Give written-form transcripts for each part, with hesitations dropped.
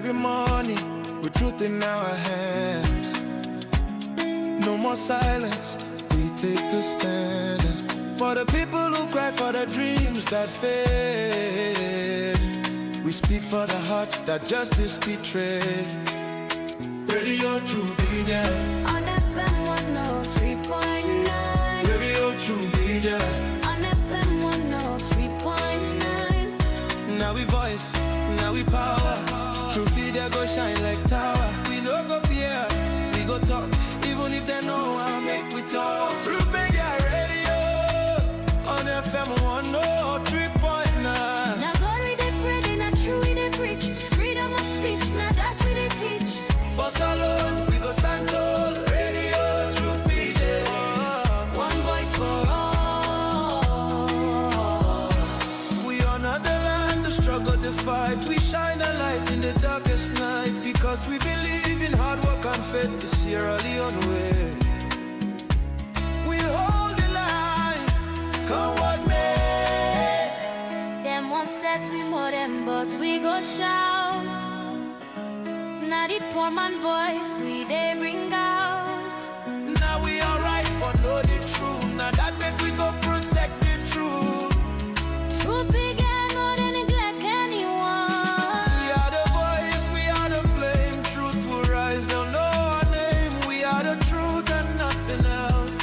every morning with truth in our hands. No more silence, we take a stand. For the people who cry for the dreams that fade, we speak for the hearts that justice betrayed. Radio True Media on FM 103.9. Radio True Media on FM 103.9. Now we voice, now we power. True Media go shine like tower. We no go fear, we go talk. Even if they know how make we talk. True Media Radio on FM 103.9. Now God we dey afraid, and true we dey preach. Freedom of speech, now that we dey teach. For so long, we go stand tall. Radio True Media, one voice for all. we honor the land, the struggle, the fight. We shine a light in the darkest night, because we believe in hard work and faith. The Sierra Leone way, we hold the line, come what may. Them one set we more them, but we go shout. Now the poor man voice we they bring out. Now we alright for know the truth. Now that make we go protect the truth. Truth began, no they neglect anyone. We are the voice, we are the flame. Truth will rise, they'll know our name. We are the truth and nothing else.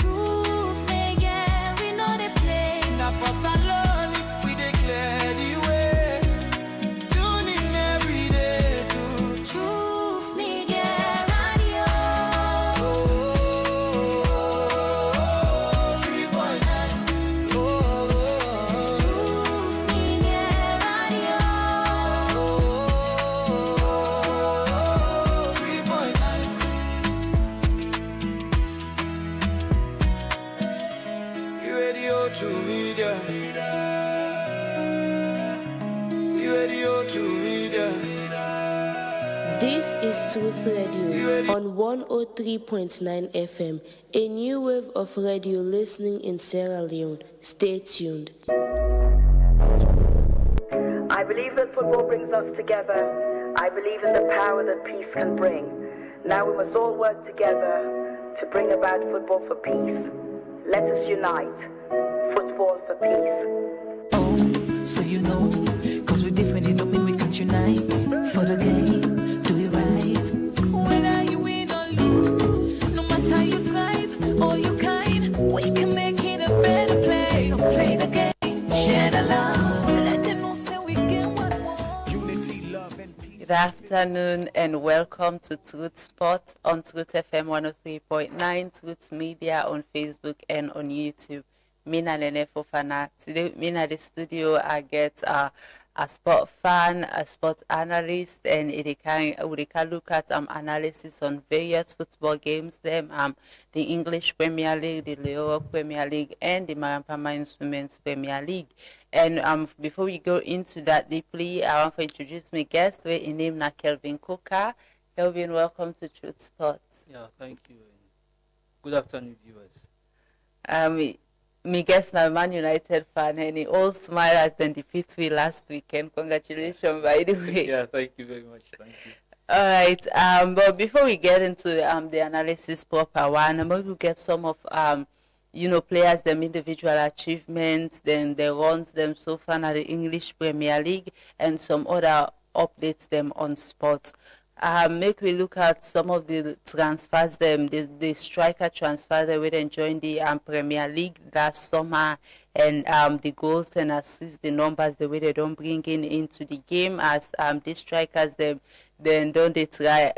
Truth began, we know they play. Now for Salon, we declare the way. Tune in every day to Truth began radio. 3.9. Truth began radio. 3.9. Radio True Media. Radio True Media. This is Truth Radio on 103.9 FM, a new wave of radio listening in Sierra Leone. Stay tuned. I believe that football brings us together. I believe in the power that peace can bring. Now we must all work together to bring about football for peace. Let us unite. Football for peace. Oh, so you know, cause we're different, it don't mean we can't unite. For the game, do it right. Whether you win or lose, no matter your type or your kind, we can make it a better place. So play the game, share the love, let them know say we get what we want. Unity, love, and peace. Good afternoon and welcome to Truth Spot on Truth FM 103.9, Truth Media on Facebook and on YouTube. Mina Nene Fofana. Today with me in the studio, I get a sport fan, a sport analyst, and we can look at analysis on various football games, the English Premier League, the Leora Premier League, and the Marampama Women's Premier League. And before we go into that deeply, I want to introduce my guest, where his name is Kelvin Coker. Kelvin, welcome to Truth Spot. Yeah, thank you. Good afternoon, viewers. My guest now Man United fan, and he all smiled as the defeat we last weekend. Congratulations, by the way. Yeah, thank you very much. Thank you. All right. But before we get into the analysis proper one, I'm going to get some of players, them individual achievements, then the runs them so far at the English Premier League, and some other updates them on sports. Make we look at some of the transfers, the striker transfer that we then joined the Premier League last summer, and the goals and assists, the numbers, the way they don't bring into the game as these strikers, then don't they try.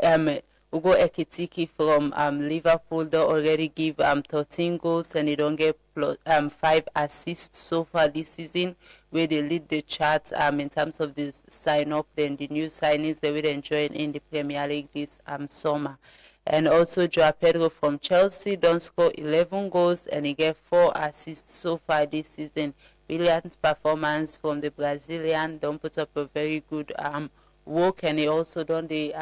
Ugo Ekitike from Liverpool, they already give 13 goals and they don't get 5 assists so far this season, where they lead the charts in terms of the sign-up, then the new signings they will enjoy in the Premier League this summer. And also Joao Pedro from Chelsea don't score 11 goals and he get 4 assists so far this season. Brilliant performance from the Brazilian, don't put up a very good work, and he also done the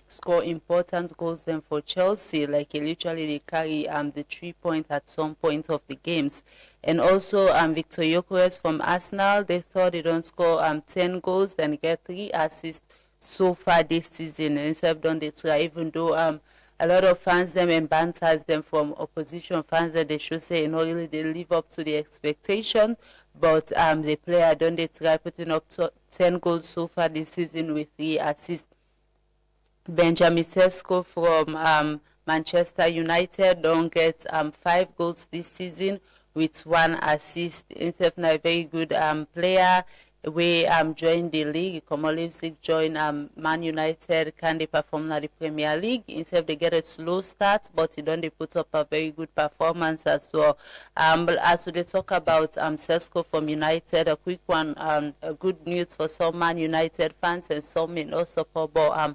score important goals then for Chelsea, like he literally they carry the 3 points at some point of the games. And also Victor Gyökeres from Arsenal, they thought they don't score 10 goals and get 3 assists so far this season. Instead done they try, even though a lot of fans them and banters them from opposition fans that they should say, really they live up to the expectation. But the player done they try putting up 10 goals so far this season with 3 assists. Benjamin Sesko from Manchester United don't get 5 goals this season with 1 assist. Instead of a very good player, we joined the league. Como Leipzig joined Man United. Can they perform in the Premier League? Instead they get a slow start, but they put up a very good performance as well. But as they talk about Sesko from United, a quick one, a good news for some Man United fans and some may not support, but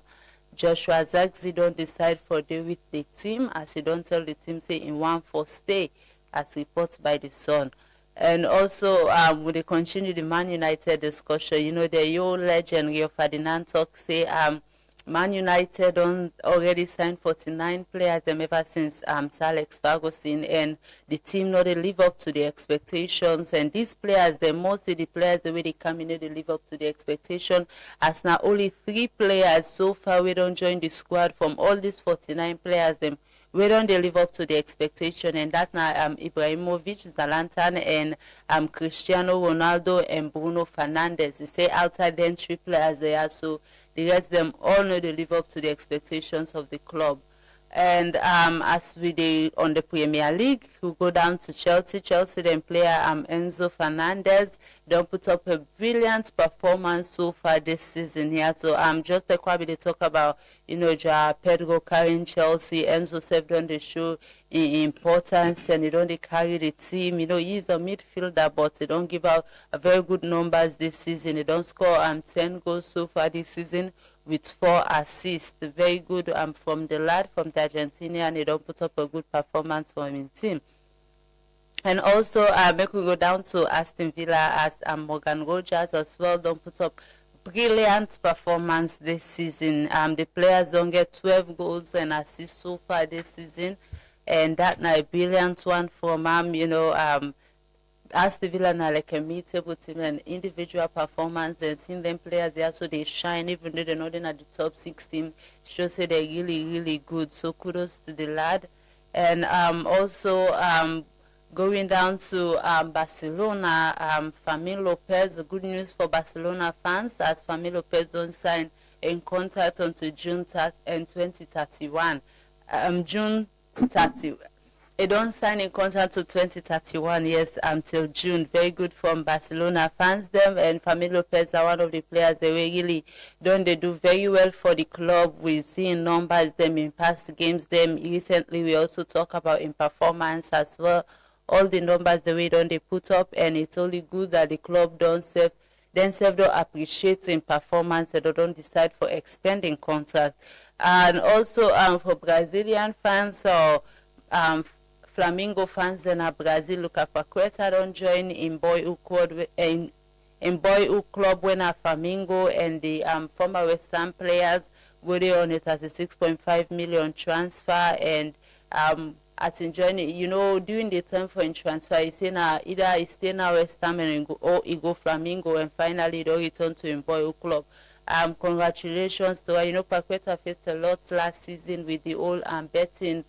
Joshua Zirkzee don't decide for day with the team, as he don't tell the team say in one for stay, as reported by the Sun. And also, when they continue the Man United discussion, the old legend Rio Ferdinand talk say Man United already signed 49 players them ever since Sir Alex Ferguson, and the team not they live up to the expectations. And these players, mostly the players the way they come in, they live up to the expectation. As now only 3 players so far we don't join the squad from all these 49 players them. We don't they live up to the expectation, and that now Ibrahimovic, Zlatan, and Cristiano Ronaldo and Bruno Fernandes. They say outside then 3 players there, so the rest of them all know they live up to the expectations of the club. And as we on the Premier League, we go down to Chelsea. Chelsea then player Enzo Fernandez don't put up a brilliant performance so far this season here. So just like what they talk about, Pedro carrying Chelsea, Enzo said on the show in importance, and they carry the team. He's a midfielder, but they don't give out a very good numbers this season. They don't score 10 goals so far this season, with 4 assists. Very good from the lad from the Argentina, and he don't put up a good performance for his team. And also, make we go down to Aston Villa, as Morgan Rogers as well don't put up brilliant performance this season. The players don't get 12 goals and assists so far this season, and that now a brilliant one from Aston Villa now like a mid-table team and individual performance, and seeing them players there so they shine, even though they're not in at the top 6 team, shows that they're really, really good. So kudos to the lad. And also going down to Barcelona, Fermin Lopez, good news for Barcelona fans, as Fermin Lopez don't sign in contract until June 2031. June 30. They don't sign a contract to 2031 years until June. Very good from Barcelona fans them, and Fermin Lopez are one of the players they really they do very well for the club. We see in numbers them in past games them. Recently we also talk about in performance as well. All the numbers the way they put up, and it's only good that the club don't appreciate in performance and don't decide for extending contract. And also for Brazilian fans or Flamengo fans, then Brazil, Lucas Paqueta don't join in Boyhood Club when Flamengo, and the former West Ham players go there on a 36.5 million transfer, and as in joining, during the time for in transfer, he say either he stay now West Ham or he go Flamengo, and finally they return to Boyhood Club. Congratulations to her. Paqueta faced a lot last season with the old betting,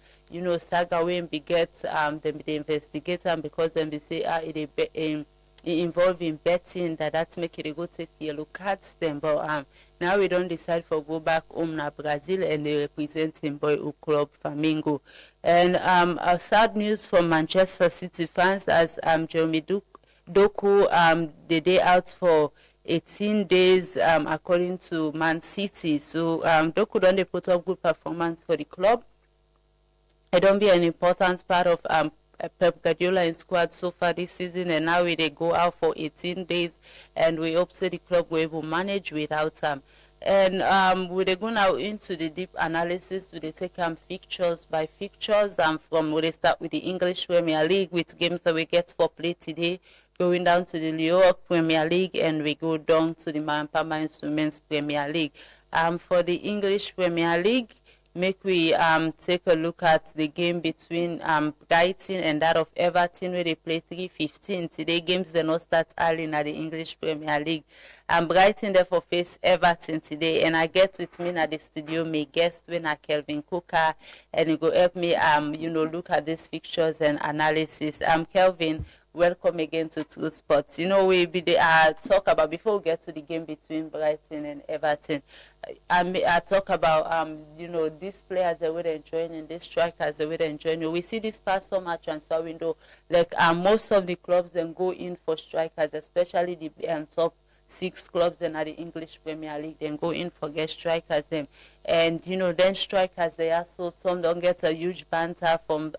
saga when we get the investigator, because then they say it involved in betting that's make it go take yellow cards then. But now we don't decide for go back home na Brazil, and they represent in Boyhood Club Flamengo. And sad news for Manchester City fans, as Jeremy Doku the day out for 18 days according to Man City. So Doku don't put up good performance for the club. It don't be an important part of Pep Guardiola in squad so far this season, and now they go out for 18 days, and we hope so the club will able manage without him. And we go now into the deep analysis. We take fixtures by fixtures, from we start with the English Premier League with games that we get for play today, going down to the New York Premier League, and we go down to the Mampama Women's Premier League. For the English Premier League, make we take a look at the game between Brighton and that of Everton, where they play 3:15 today. Games they not start early in the English Premier League. Brighton therefore face Everton today, and I get with me at the studio my guest winner Kelvin Cooker, and he go help me look at these fixtures and analysis. Kelvin, welcome again to True Sports. We be talk about, before we get to the game between Brighton and Everton, I talk about these players that we're enjoying and these strikers that we're enjoying. We see this past summer transfer window, like most of the clubs then go in for strikers, especially the top 6 clubs in the English Premier League, then go in for get strikers them, and then strikers they are, so some don't get a huge banter from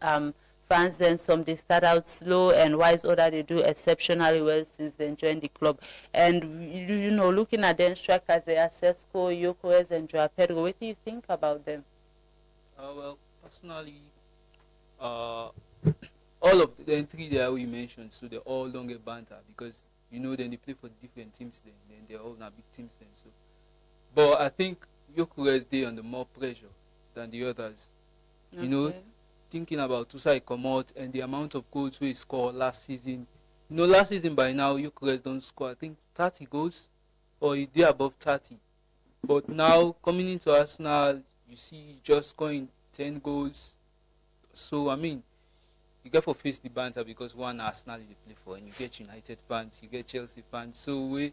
fans, then some they start out slow, and whilst other they do exceptionally well since they joined the club. And looking at them strikers, they are Sesko, Gyökeres and Joao Pedro. What do you think about them? Well, personally, all of the 3 that we mentioned, so they all don't get banter because then they play for different teams then they're all not big teams then. So, but I think Gyökeres they under more pressure than the others. Okay. Thinking about Tusai come out and the amount of goals we scored last season. Last season by now Gyökeres don't score, I think 30 goals or he did above 30. But now coming into Arsenal, you see just scoring 10 goals. So I mean, you get for face the banter because one Arsenal you play for, and you get United fans, you get Chelsea fans. So we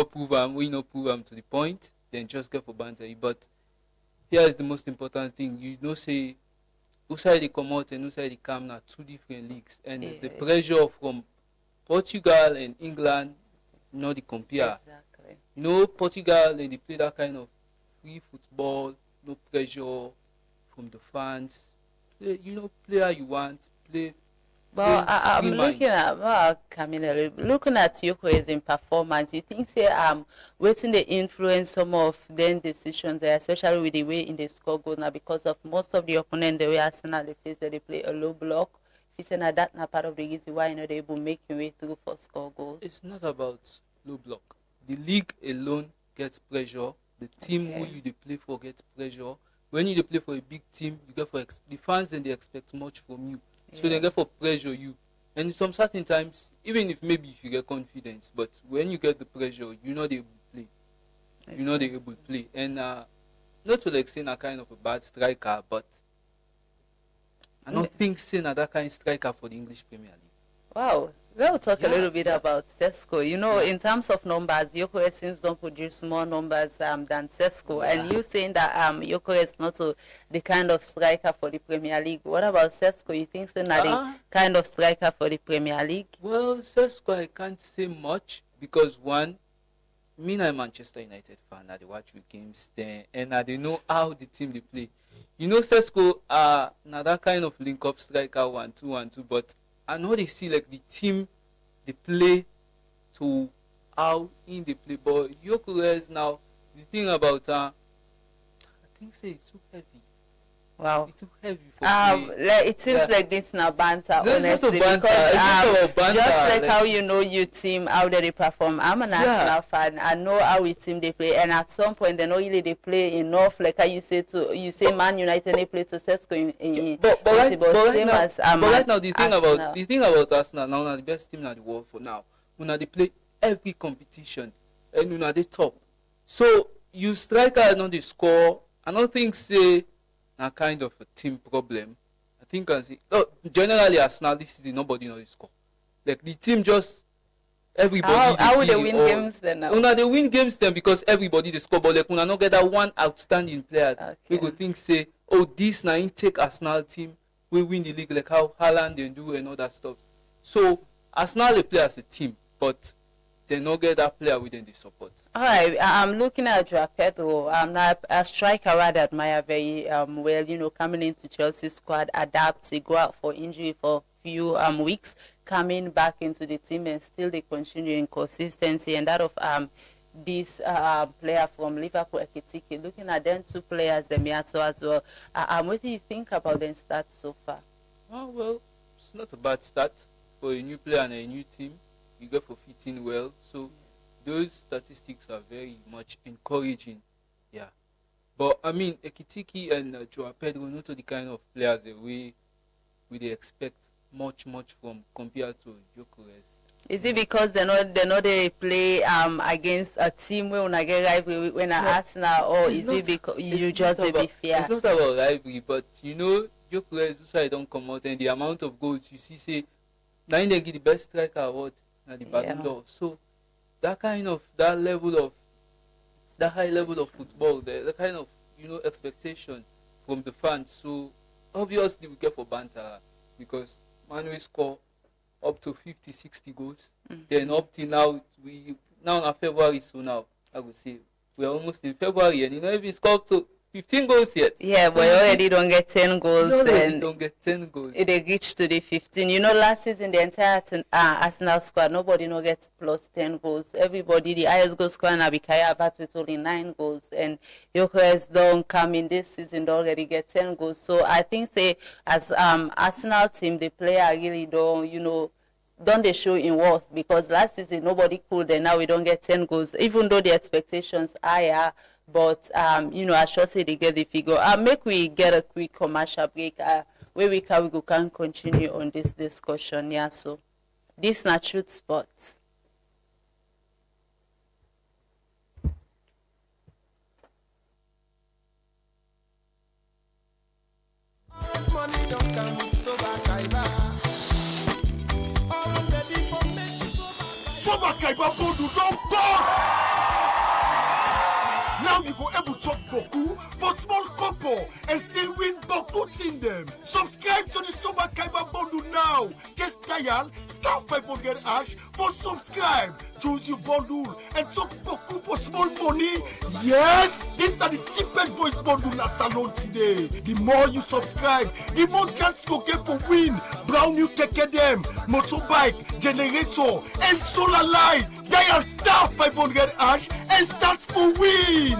prove them to the point, then just get for banter. But here is the most important thing. Say who side they come out and who side they come now, 2 different leagues, and the pressure from Portugal and England, they compare. Exactly. Portugal and they play that kind of free football, no pressure from the fans. Play how you want, play. Well, I'm looking at Camille, looking at Gyökeres in performance. You think waiting the influence some of then decisions there, especially with the way in the score goal now, because of most of the opponent the way Arsenal they face that they play a low block. If you say that not part of the reason why they're able to make your way through for score goals. It's not about low block. The league alone gets pressure. The team who you play for gets pressure. When you play for a big team, you get for the fans, then they expect much from you. So they get for pressure you. And some certain times, even if maybe if you get confidence, but when you get the pressure, they able to play. They able to play. And not to like saying a kind of a bad striker, but I don't think saying that kind of striker for the English Premier League. Wow. We'll talk a little bit about Sesko. In terms of numbers, Gyökeres seems don't produce more numbers than Sesko. And you saying that Gyökeres not the kind of striker for the Premier League. What about Sesko? You think he's not the kind of striker for the Premier League? Well, Sesko, I can't say much because one, me and I'm Manchester United fan. I watch the games there, and I don't know how the team they play. Sesko not that kind of link-up striker 1-2-1-2, but I know they see like the team they play to how in they play. But Gyökeres now, the thing about I think it's too heavy. Wow. It's too heavy for me. It seems like this now banter, There's honestly, banter. because Banter. just like how your team, how they perform. I'm an Arsenal fan. I know how the team they play, and at some point they know really they play enough. Like how you say Man United they play to Sesko but right now the thing about Arsenal now, the best team in the world for now. They play every competition, and they top. So you striker not the score. I don't think say a kind of a team problem. I think generally Arsenal this season nobody knows the score. Like the team just everybody. How would they win games then now? They win games then because everybody they score, but like not get that one outstanding player. We could think say, this now take Arsenal team we win the league like how Haaland they do and all that stuff. So Arsenal they play as a team, but they not get that player within the support. All right, I'm looking at Joao Pedro. I'm not a striker I admire very well. Coming into Chelsea squad, adapt, he go out for injury for few weeks, coming back into the team and still they continue in consistency. And that of this player from Liverpool, Ekitike, looking at them 2 players, the Miasso as well. What do you think about their stats so far? Oh well, it's not a bad start for a new player and a new team. You go for fitting well, so those statistics are very much encouraging. Yeah, But I mean, Ekitiki and Joao Pedro not the kind of players that we expect much from compared to Gyökeres. Is it because they know they play against a team where una get rivalry when Arsenal, or is it because you just be fair? It's not about rivalry, but you know, Gyökeres also don't come out, and the amount of goals you see, say, now they get the best striker award at the Ballon d'Or. So that high level of football, the kind of expectation from the fans. So obviously we get for banter because Manuel score up to 50-60 goals. Then up till now now in February, so now I would say we're almost in February, and if he scored up to 15 goals yet. Yeah, but you already don't get 10 goals. And don't get 10 goals. It reached to the 15. Last season, the entire Arsenal squad, nobody no gets plus 10 goals. Everybody, the highest goal scorer, Nabikaya Abat with only 9 goals. And Gyökeres don't come in this season, they already get 10 goals. So I think, as Arsenal team, the player really don't they show in worth, because last season nobody could, and now we don't get 10 goals, even though the expectations are higher. But, I should say they get the figure. Make we get a quick commercial break where we can continue on this discussion. Yeah, so this is not Truth Sports. Soba Kaiba Bodu don't boss! Now you go able to talk Boku for small couple and still win Boku in them. Subscribe to the Soba Kaiba Bodu now. Just dial *500# for subscribe. Choose your bundle and talk Boku for small money. Yes, this is the cheapest voice bundle na salon today. The more you subscribe, the more chance you get for win. Brown new keke them, motorbike, generator, and solar light. Dial *500# and start for win.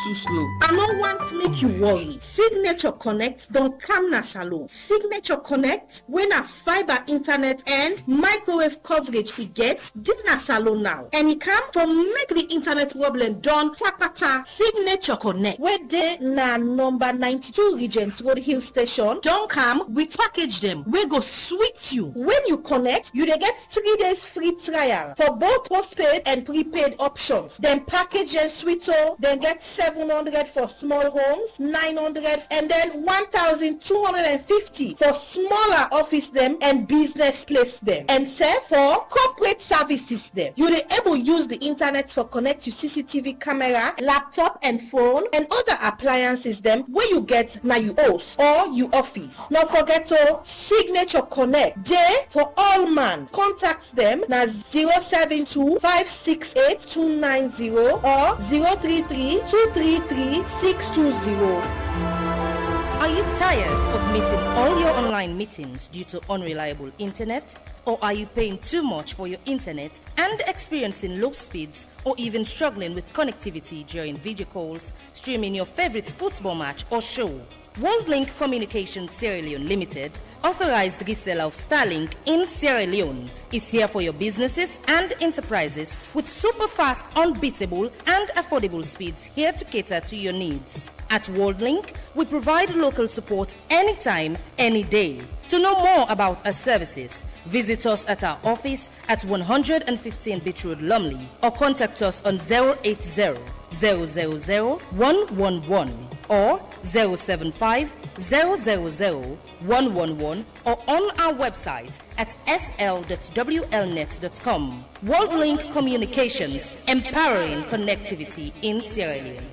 Too slow. I no want make you worry. Signature Connect don't come na salon. Signature Connect, when a fiber internet and microwave coverage he gets, did na salon now. And he come from make the internet problem done kwapata. Signature Connect, where they na number 92 Regent Road Hill Station, don't come, we package them. We go sweet you. When you connect, you dey get 3 days free trial for both postpaid and prepaid options. Then package and sweet then get 700 for small homes, 900, and then 1,250 for smaller office them and business place them. And save for corporate services them. You dey able use the internet for connect to CCTV camera, laptop and phone, and other appliances them where you get na you house or you office. Not forget to Signature Connect. Day for all man. Contact them na 072 568 290 or 033 233 620. Are you tired of missing all your online meetings due to unreliable internet? Or are you paying too much for your internet and experiencing low speeds, or even struggling with connectivity during video calls, streaming your favorite football match or show? WorldLink Communications Sierra Leone Limited, authorized reseller of Starlink in Sierra Leone, is here for your businesses and enterprises with super fast, unbeatable and affordable speeds here to cater to your needs. At WorldLink, we provide local support anytime, any day. To know more about our services, visit us at our office at 115 Beach Road, Lumley, or contact us on 080 000 111 or 075 000 111 or on our website at sl.wlnet.com. WorldLink Communications, empowering connectivity in Sierra Leone.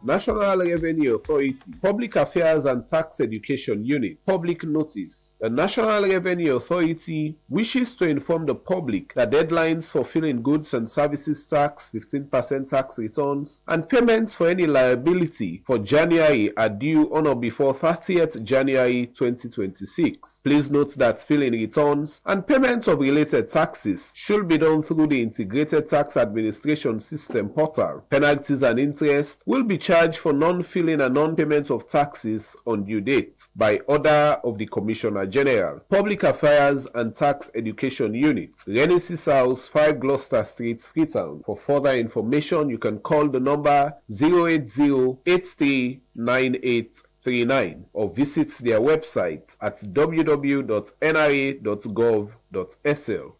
National Revenue Authority, Public Affairs and Tax Education Unit, Public Notice. The National Revenue Authority wishes to inform the public that deadlines for filing goods and services tax, 15% tax returns, and payments for any liability for January are due on or before 30th January 2026. Please note that filing returns and payments of related taxes should be done through the Integrated Tax Administration System portal. Penalties and interest will be charged charged for non-filing and non-payment of taxes on due date by order of the Commissioner General. Public Affairs and Tax Education Unit, Renaissance House, 5 Gloucester Street, Freetown. For further information, you can call the number 080-839839 or visit their website at www.nra.gov.sl.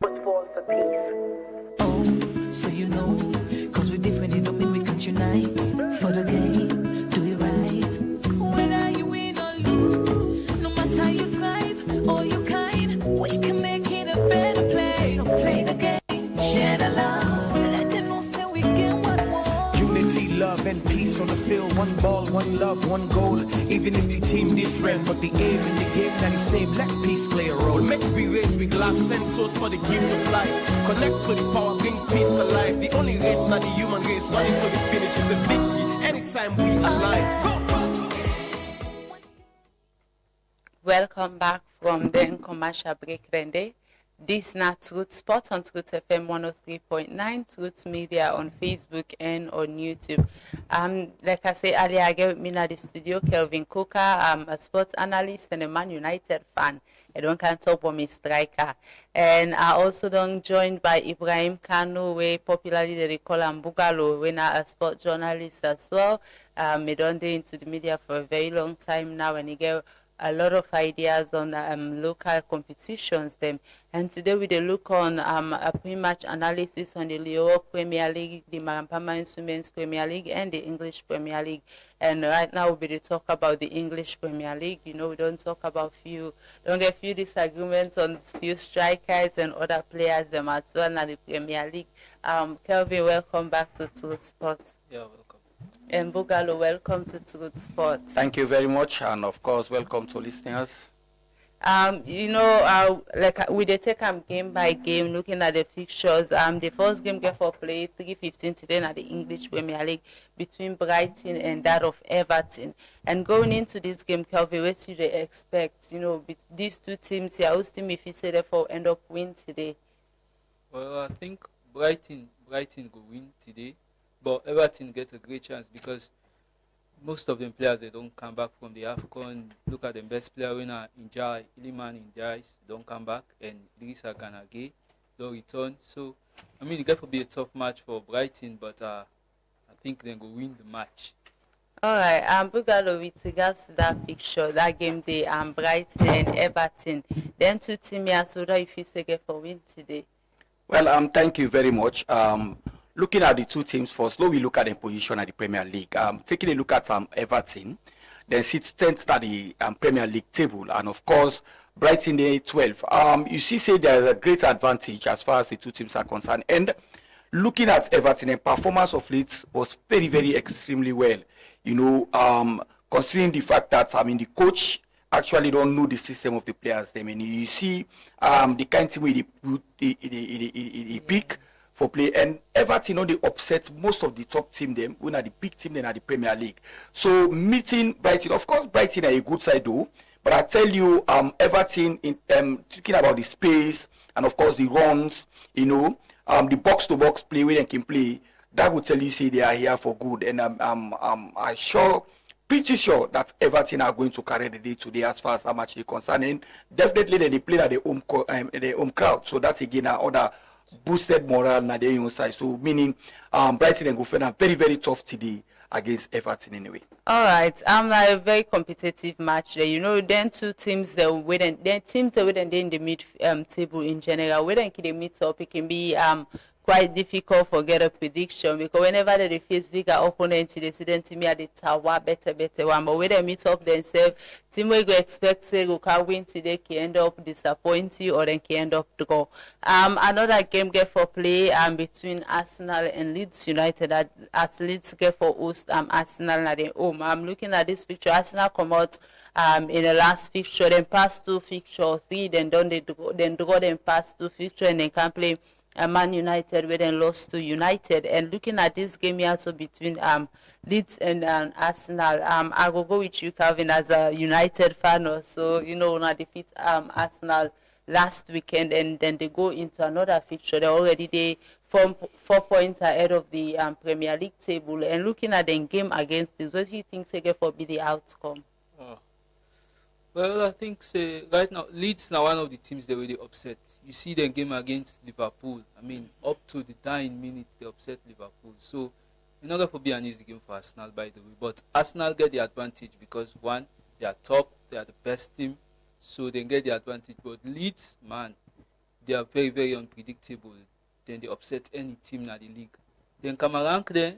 Football for peace. Oh, so you know, cause we're different, it don't mean we can't unite. For the game, do it right. Whether you win or lose, no matter your type or your kind, we can make it a better place. So play the game, share the love, let them know say we get what we want. Unity, love, and peace on the field. One ball, one love, one goal. Even if the team different, but the aim in the game that is same. Let peace play a role. Make we raise with glass and toast for the gift of life. Connect to the power, bring peace alive. The only race, not the human race. Running to the finish is a victory. Anytime we alive. Go! Welcome back from the commercial break, Rende. This is not Truth Spot on Truth FM 103.9, Truth Media on Facebook and on YouTube. Like I said earlier, I get with me in the studio, Kelvin Coker. I'm a sports analyst and a Man United fan. I don't can talk about me striker. And I also don't joined by Ibrahim Kanu, we popularly they call him Bugalo, when I'm a sports journalist as well. I don't do into the media for a very long time now, and he get a lot of ideas on local competitions them. And today we will look on a pre-match analysis on the Europe Premier League, the Marampama Women's Premier League, and the English Premier League. And right now we will talk about the English Premier League. You know, we don't talk about don't get few disagreements on few strikers and other players them as well in the Premier League. Kelvin, welcome back to Truth Sports. Yeah, welcome. And Bugalo, welcome to Truth Sports. Thank you very much, and of course, welcome to listeners. You know, like we take game by game, looking at the fixtures. The first game get for play 3:15 today at the English Premier League between Brighton and that of Everton. And going into this game, Kelvin, what do they expect? You know, these two teams here, whose team if you say therefore end up win today? Well, I think Brighton will win today. But Everton gets a great chance because most of them players, they don't come back from the AFCON. Look at the best player winner, Njai, Iliman Njai, don't come back. And Idrissa Ganagay, don't return. So, I mean, it got to be a tough match for Brighton, but I think they're going to win the match. All right, Bugalo, with regards to that fixture, that game day, Brighton and Everton, then two teams here, so that if you say get for win today. Well, thank you very much. Looking at the two teams first, we look at the position at the Premier League. Taking a look at Everton, then sits 10th at the Premier League table, and of course, Brighton the 12th. You say there's a great advantage as far as the two teams are concerned. And looking at Everton, the performance of late was very, very extremely well. You know, considering the fact that the coach actually don't know the system of the players. I mean, you see the kind of team he pick for play, and Everton, they upset most of the top team them when are the big team then at the Premier League. So meeting Brighton, of course Brighton are a good side though, but I tell you, Everton in talking about the space and of course the runs, you know, the box to box play where they can play, that would tell you say they are here for good. And pretty sure that Everton are going to carry the day today as far as how much they concerning. Definitely they play at the home crowd, so that's again another boosted morale na their own side. So meaning Brighton and Goffin are very, very tough today against Everton anyway. All right, like a very competitive match there. You know, then two teams that wouldn't, then teams that wouldn't in the mid table in general, wouldn't they meet up, it can be quite difficult for get a prediction because whenever they face bigger opponents, they see them team at the tower better one. But when they meet up themselves, team we go expect say go can win today can end up disappoint you or then can end up to go. Another game get for play between Arsenal and Leeds United as Leeds get for host Arsenal at their home. I'm looking at this picture. Arsenal come out in the last fixture, then pass two fixture, three, then draw them past two fixture and then can play Man United where they lost to United. And looking at this game here, so between Leeds and Arsenal, I will go with you, Calvin, as a United fan. So, you know, when I defeat Arsenal last weekend and then they go into another fixture. They're already there 4 points ahead of the Premier League table. And looking at the game against this, what do you think will be the outcome? Well, I think right now Leeds now one of the teams they really upset. You see the game against Liverpool. I mean, up to the dying minute they upset Liverpool. So it's not going to be an easy game for Arsenal, by the way. But Arsenal get the advantage because one, they are top, they are the best team, so they get the advantage. But Leeds, man, they are very, very unpredictable. Then they upset any team in the league. Then come around there,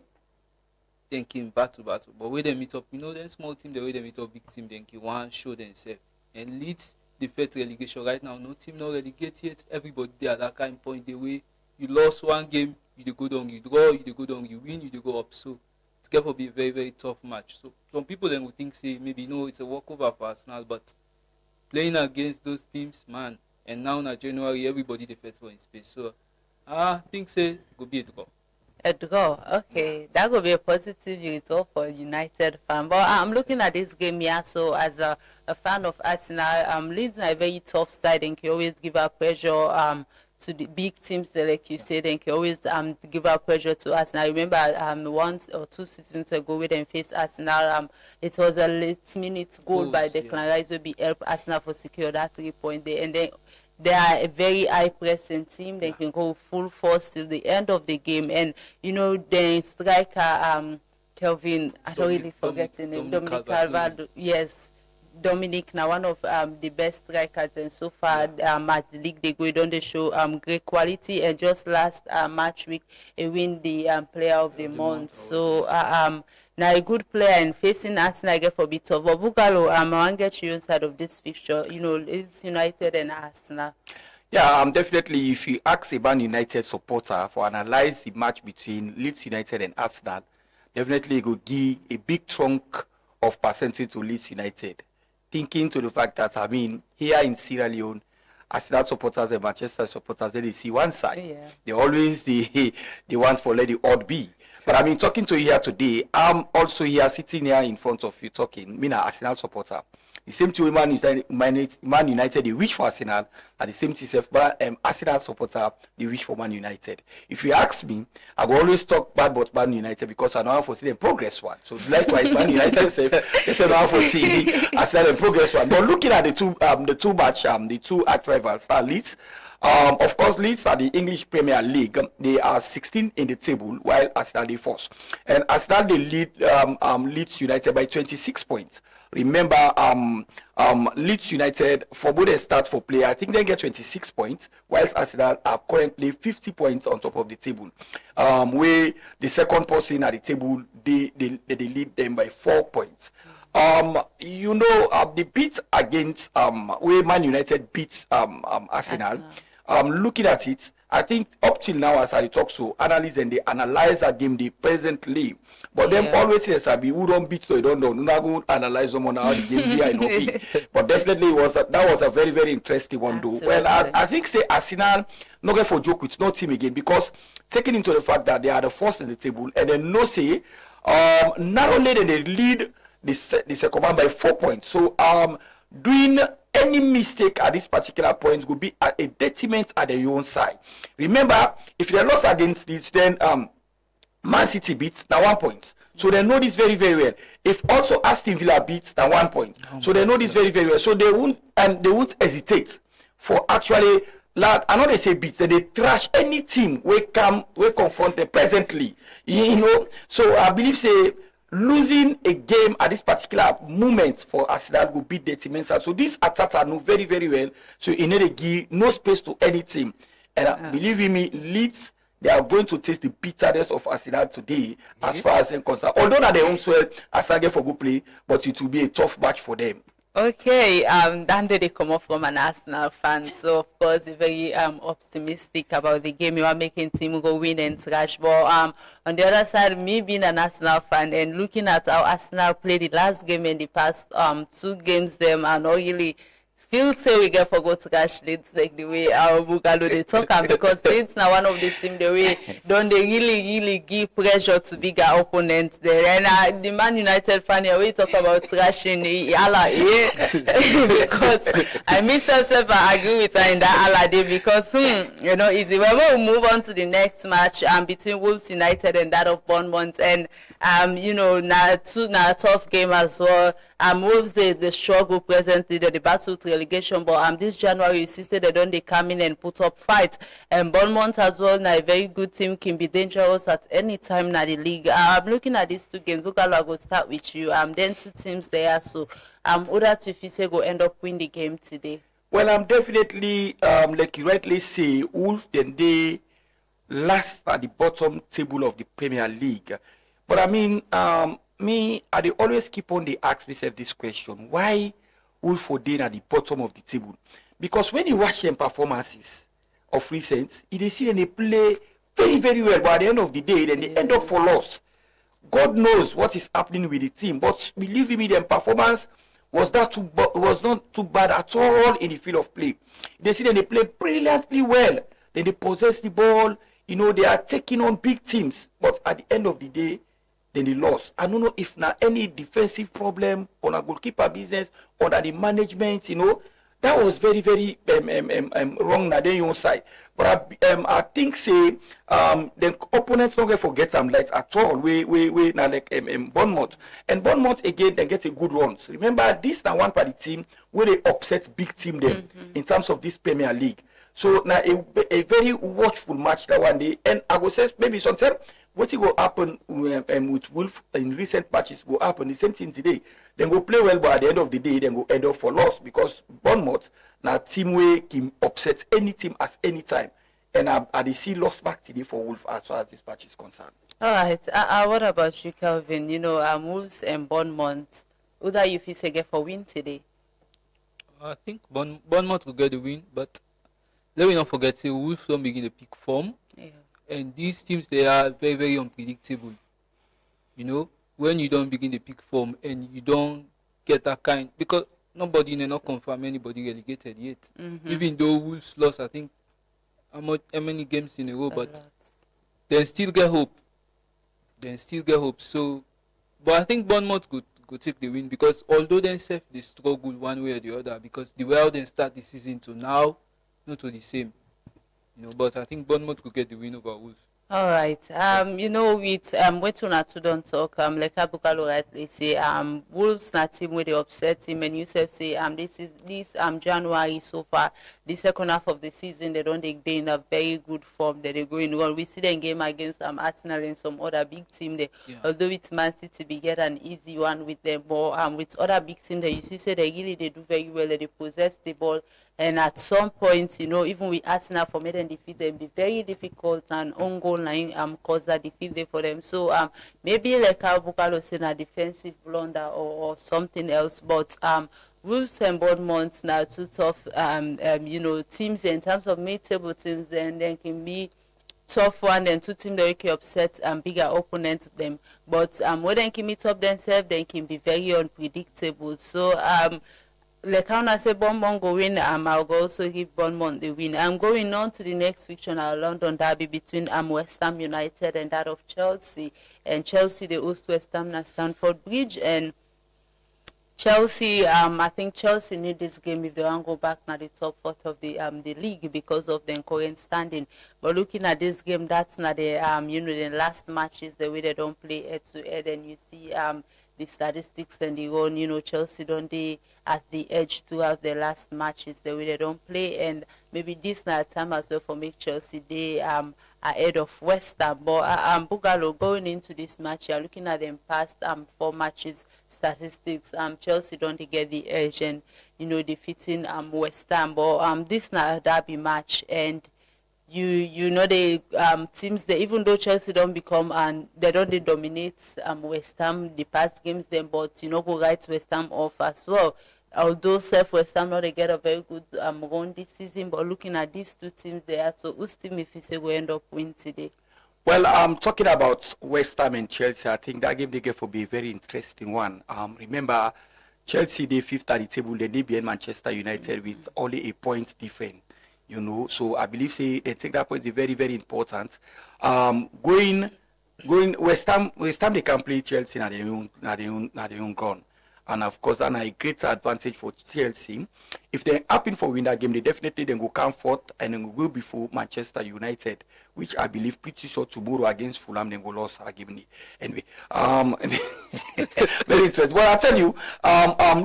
then came battle. But when they meet up, then small team, the way they meet up big team, then can one show themselves. And Leeds, they face relegation right now. No team not relegate yet. Everybody they at that kind of point. The way you lost one game, you dey go down, you draw, you dey go down, you win, you dey go up. So it's going to be a very, very tough match. So some people then would think, maybe it's a walkover for Arsenal, but playing against those teams, man, and now in January, everybody they fight for in space. So I think it could be a draw. A draw, okay. That would be a positive result for United fan. But I'm looking at this game here, so as a fan of Arsenal, Leeds are a very tough side and can always give up pressure to the big teams, like you said, and can always give up pressure to Arsenal. I remember 1 or 2 seasons ago when they faced Arsenal, it was a last-minute goal by Declan Rice will be help Arsenal for secure that 3 point there. And then they are a very high-pressing team. They can go full force till the end of the game. And, the striker, Kelvin, I don't really forget the name, Dominic Calvert, yes. Dominic, now one of the best strikers and so far as the league they go on, they show great quality, and just last match week they win the player of the month. So now a good player and facing Arsenal again for a bit of Bugalo, I want to get you inside of this fixture. It's United and Arsenal. Yeah, definitely. If you ask a Man United supporter for analyze the match between Leeds United and Arsenal, definitely it will give a big chunk of percentage to Leeds United. Thinking to the fact that, here in Sierra Leone, Arsenal supporters and Manchester supporters, they see one side. Yeah. They always the want for let the odd be. But talking to you here today, I'm also here sitting here in front of you talking, me an Arsenal supporter. The same thing Man United, they wish for Arsenal, and the same thing but Arsenal supporter, they wish for Man United. If you ask me, I will always talk bad about Man United because I know how to see the progress one. So likewise, Man United they say how to see Arsenal the progress one. But looking at the two arch rivals, Leeds. Of course, Leeds are the English Premier League. They are 16 in the table, while Arsenal they first. And Arsenal they lead Leeds United by 26 points. Remember, Leeds United, for both the start for player, I think they get 26 points, whilst Arsenal are currently 50 points on top of the table. Where the second person at the table, they lead them by 4 points. The beat against where Man United beat Arsenal. Looking at it, I think up till now, as I talk so, analysts and they analyze a game they presently. But them always say, Sabi, who don't beat, so you don't know. You're not going to analyze them on how the game here in OP. But definitely that was a very, very interesting one, though. Well, I think say Arsenal not going for joke with no team again, because taking into the fact that they are the first in the table, and then not only did they lead the second one by 4 points. So doing any mistake at this particular point would be a detriment at their own side. Remember, if they lost against this, then Man City beats now 1 point. So they know this very, very well. If also Aston Villa beats now 1 point, so they know this very, very well. So they won't hesitate for actually. Like, I know they say beat, they trash any team we confront them presently. So I believe losing a game at this particular moment for Arsenal will be detrimental. So these attacks are known very, very well. So you need to give no space to any team. And believe me, Leeds, they are going to taste the bitterness of Arsenal today as far as I'm concerned. Although that they won't swear Arsenal get for good play, but it will be a tough match for them. Okay, Dande they come off from an Arsenal fan, so of course very optimistic about the game. You are making team go win and trash. But on the other side, me being an Arsenal fan and looking at how Arsenal played the last game and the past 2 games, them are not really feel say we get for go to cash Leeds like the way our Bugalo they talk am because Leeds now one of the team the way don't they really give pressure to bigger opponents there. And the Man United fan here we talk about thrashing Allah because I myself I agree with her in that Allah day because easy. When we move on to the next match between Wolves United and that of Bournemouth and now tough game as well. Wolves the struggle presently the battle with relegation, but this January you see they don't come in and put up fight. And Bournemouth as well now a very good team can be dangerous at any time now the league. I'm looking at these two games. Look, I go start with you. Then two teams there, so other two Fise go end up win the game today. Well, I'm definitely like you rightly say, Wolves then they last at the bottom table of the Premier League. But I mean, me, I dey always keep on they ask myself this question: why Wolves for day at the bottom of the table? Because when you watch them performances of recent, you see them they play very, very well. But at the end of the day, then they end up for loss. God knows what is happening with the team. But believe me, their performance was not too bad at all in the field of play. They see them they play brilliantly well. Then they possess the ball. They are taking on big teams. But at the end of the day, then they lost. I don't know if now any defensive problem on a goalkeeper business or the management, that was very, very wrong na their own side. But I think say the opponents don't get forget them like at all. We now like Bournemouth. And Bournemouth again they get a good runs. Remember this now one part of the team where they upset big team them in terms of this Premier League. So now a very watchful match that one day. And I go say maybe sometime what will happen with Wolves in recent matches will happen the same thing today. Then go play well, but at the end of the day, then go end up for loss because Bournemouth now team way can upset any team at any time. And I see lost back today for Wolves as far as this match is concerned. All right. What about you, Kelvin? Wolves and Bournemouth. Who that you feel say get for win today? I think Bournemouth will get the win, but let me not forget, say Wolves don't begin to pick form. Yeah. And these teams, they are very, very unpredictable. When you don't begin to pick form and you don't get that kind, because nobody not confirm anybody relegated yet. Even though Wolves lost, I think, how many games in a row, but they still get hope. So, but I think Bournemouth could take the win because although they struggle one way or the other, because the way they start the season to now, not to the same. But I think Bournemouth could get the win over Wolves. All right. With waiting to don't talk, like Abukalo rightly say, Wolves na team where they upset him, and you say this January so far, the second half of the season they don't they in a very good form that they're going on. We see them game against Arsenal and some other big team there. Yeah. Although it's Man City be get an easy one with them, but with other big team there, you see say they do very well. They possess the ball. And at some point, even with Arsenal for me then defeat them be very difficult and on goal line cause a defeat there for them. So maybe like how Bukalo said a defensive blunder or something else. But Wolves and Bournemouth now two tough teams in terms of mid-table teams and then can be tough one and two teams that can upset bigger opponents of them. But when they can meet up themselves, they can be very unpredictable. So like how I say Bournemouth go win, I'll also give Bournemouth the win. I'm going on to the next fixture now, London derby between West Ham United and that of Chelsea. And Chelsea, they host West Ham at Stamford Bridge. And Chelsea, I think Chelsea need this game if they want to go back now the top fourth of the league because of their current standing. But looking at this game, that's not the the last matches the way they don't play head to head, and you see the statistics and the run, Chelsea don't they at the edge throughout their last matches the way they don't play, and maybe this not time as well for make Chelsea they ahead of West Ham. But Bugalo going into this match, you're looking at them past 4 matches statistics. Chelsea don't they get the edge and defeating West Ham. But this not a derby match, and the teams that even though Chelsea don't become and they don't dominate West Ham the past games then, but go right West Ham off as well. Although West Ham not they get a very good run this season, but looking at these two teams there, so whose team if you say will end up win today? Well, I'm talking about West Ham and Chelsea. I think that game they get for be a very interesting one. Remember, Chelsea they fifth at the table, then they behind Manchester United with only a point difference. You know, so I believe say they take that point is very, very important. Going West Ham they can play Chelsea na their own ground. And of course, and a greater advantage for Chelsea. If they happen for win that game, they definitely then go come forth and then go before Manchester United, which I believe pretty sure tomorrow against Fulham then go lose again. Anyway, very interesting. Well, I tell you,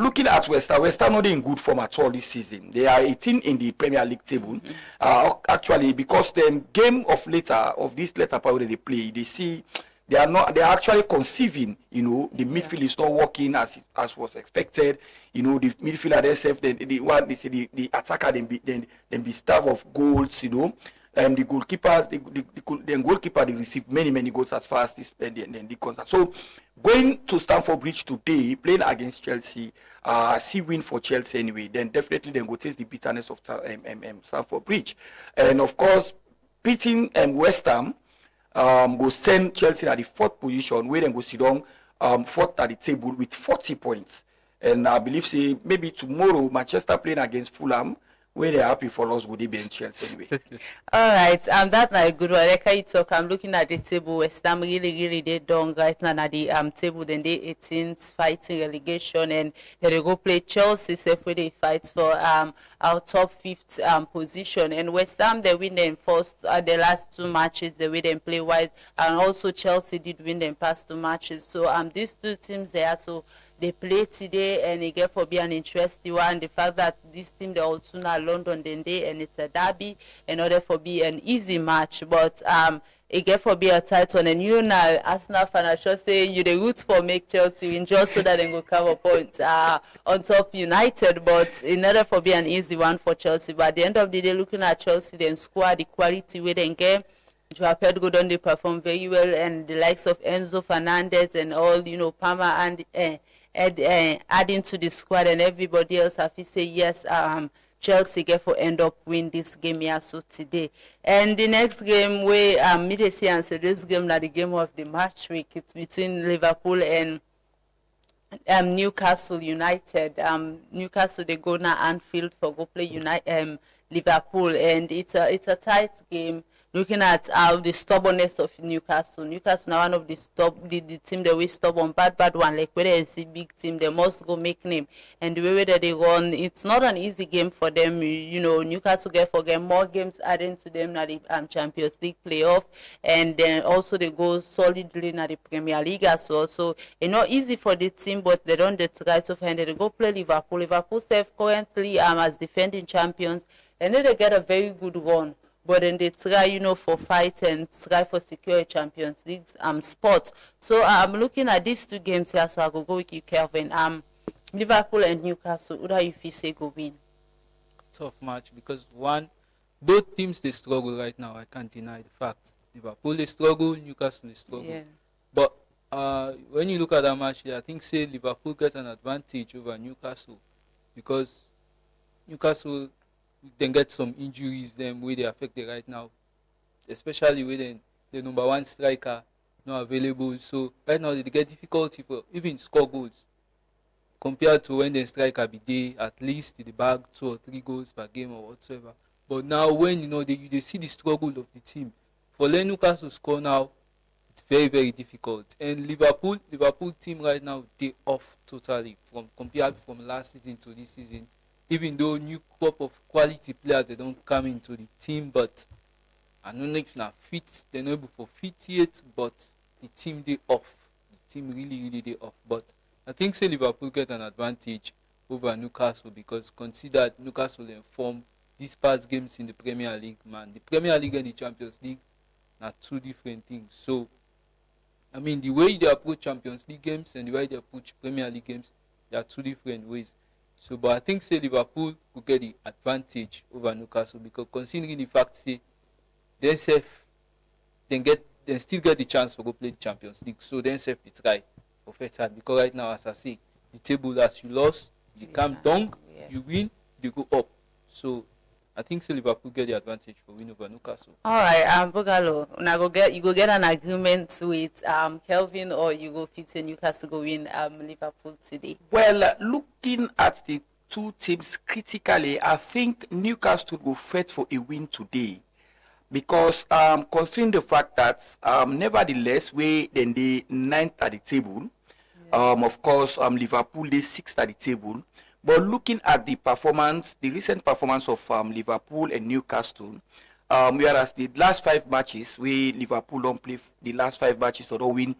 looking at West Ham not in good form at all this season. They are 18 in the Premier League table. Actually, because the game of this later part where they play, they see. They are actually conceiving, you know, the midfield is not working as was expected. You know, the midfielder themselves, the attacker then be starved of goals, you know. And the goalkeepers, the goalkeeper they receive many goals as far as this the concert. So going to Stamford Bridge today, playing against Chelsea, see win for Chelsea anyway, then definitely then go taste the bitterness of Stamford Bridge. And of course, beating West Ham go send Chelsea at the 4th position, where then go sit down 4th at the table with 40 points. And I believe say maybe tomorrow Manchester playing against Fulham, where they're happy for us, would they be in Chelsea anyway? All right, that's not a good one. Like I talk, I'm looking at the table. West Ham really they done right now at the table. Then they 18th fighting relegation, and then they go play Chelsea. Where they fight for our top 5th position. And West Ham they win them first the last 2 matches. They win them play wide, and also Chelsea did win them past 2 matches. So these 2 teams they are so. They play today, and it get for be an interesting one. The fact that this team they also now London then day, and it's a derby, in order for be an easy match. But it get for be a tight one, and you now Arsenal fan I should say you the root for make Chelsea win just so that they go cover points on top United. But in order for be an easy one for Chelsea. But at the end of the day, looking at Chelsea, then squad the quality where they get. Joao Pedro done they perform very well, and the likes of Enzo Fernandez and all, you know, Palmer and adding to the squad, and everybody else have to say yes. Chelsea get for end up win this game here so today. And the next game where me see and say this game now the game of the match week. It's between Liverpool and Newcastle United. Newcastle they go now Anfield for go play Liverpool, and it's a tight game. Looking at the stubbornness of Newcastle. Newcastle now one of the team that we stubborn, bad one. Like whether it's a big team, they must go make name. And the way that they run, it's not an easy game for them. You know, Newcastle get more games adding to them now the Champions League playoff, and then also they go solidly in the Premier League as well. So it's not easy for the team, but they don't try to find it. They go play Liverpool. Liverpool self currently as defending champions, and then they get a very good run. But then they try, you know, for fight and try for secure Champions League spot. So I'm looking at these 2 games here, so I will go with you, Kelvin. Liverpool and Newcastle, who do you feel say go win? Tough match because both teams they struggle right now. I can't deny the fact. Liverpool they struggle, Newcastle they struggle. Yeah. But when you look at that match, I think say Liverpool get an advantage over Newcastle because Newcastle then get some injuries them where they affected right now, especially when the number 1 striker not available. So right now they get difficulty for even score goals compared to when the striker be there at least in the bag 2 or 3 goals per game or whatsoever. But now when you know they see the struggle of the team, for Newcastle to score now, it's very, very difficult. And Liverpool team right now they off totally compared from last season to this season. Even though new crop of quality players they don't come into the team, but I don't know if they're fit, they're not able for fit yet, but the team they off. The team really they off. But I think say Liverpool get an advantage over Newcastle because consider Newcastle in form these past games in the Premier League, man. The Premier League and the Champions League are 2 different things. So I mean the way they approach Champions League games and the way they approach Premier League games, they are 2 different ways. So, but I think say Liverpool could get the advantage over Newcastle because considering the fact say they still get the chance to go play the Champions League. So then they try for first hand because right now, as I say, the table as you lost, you come down, you win, you go up. So I think so Liverpool get the advantage for win over Newcastle. All right, Bogalo, now you go get an agreement with Kelvin, or you go fix a Newcastle go win Liverpool today. Well, looking at the two teams critically, I think Newcastle will fight for a win today, because considering the fact that nevertheless we then the 9th at the table, of course Liverpool they 6th at the table. But looking at the performance, the recent performance of Liverpool and Newcastle, whereas the last 5 matches, Liverpool don't play the last 5 matches, they don't win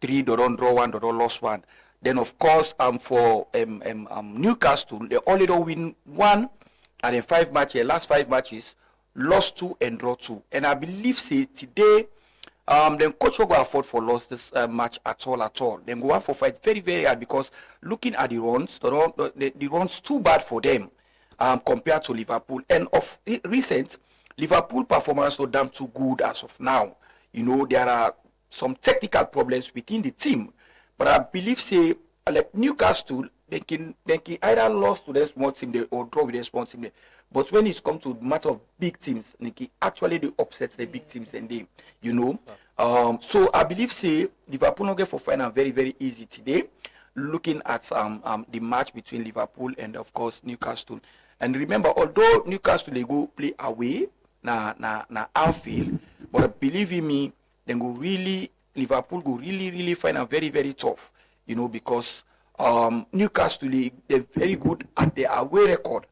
3, they don't draw 1, they don't lose 1. Then of course for Newcastle, they only don't win 1, and in 5 matches, last 5 matches, lost 2 and draw 2. And I believe say today, then coach will go afford for loss this match at all. Then go out for fight very, very hard, because looking at the runs, the runs too bad for them compared to Liverpool. And of recent, Liverpool performance not damn too good as of now. You know, there are some technical problems within the team, but I believe say like Newcastle, they can either lose to the small team or draw with the small team. But when it comes to the matter of big teams, actually they upset the big teams, and they, you know. So I believe say Liverpool not get for final very, very easy today. Looking at the match between Liverpool and of course Newcastle. And remember, although Newcastle they go play away na Anfield, but believe in me, Liverpool go really find a very, very tough, you know, because Newcastle they're very good at their away record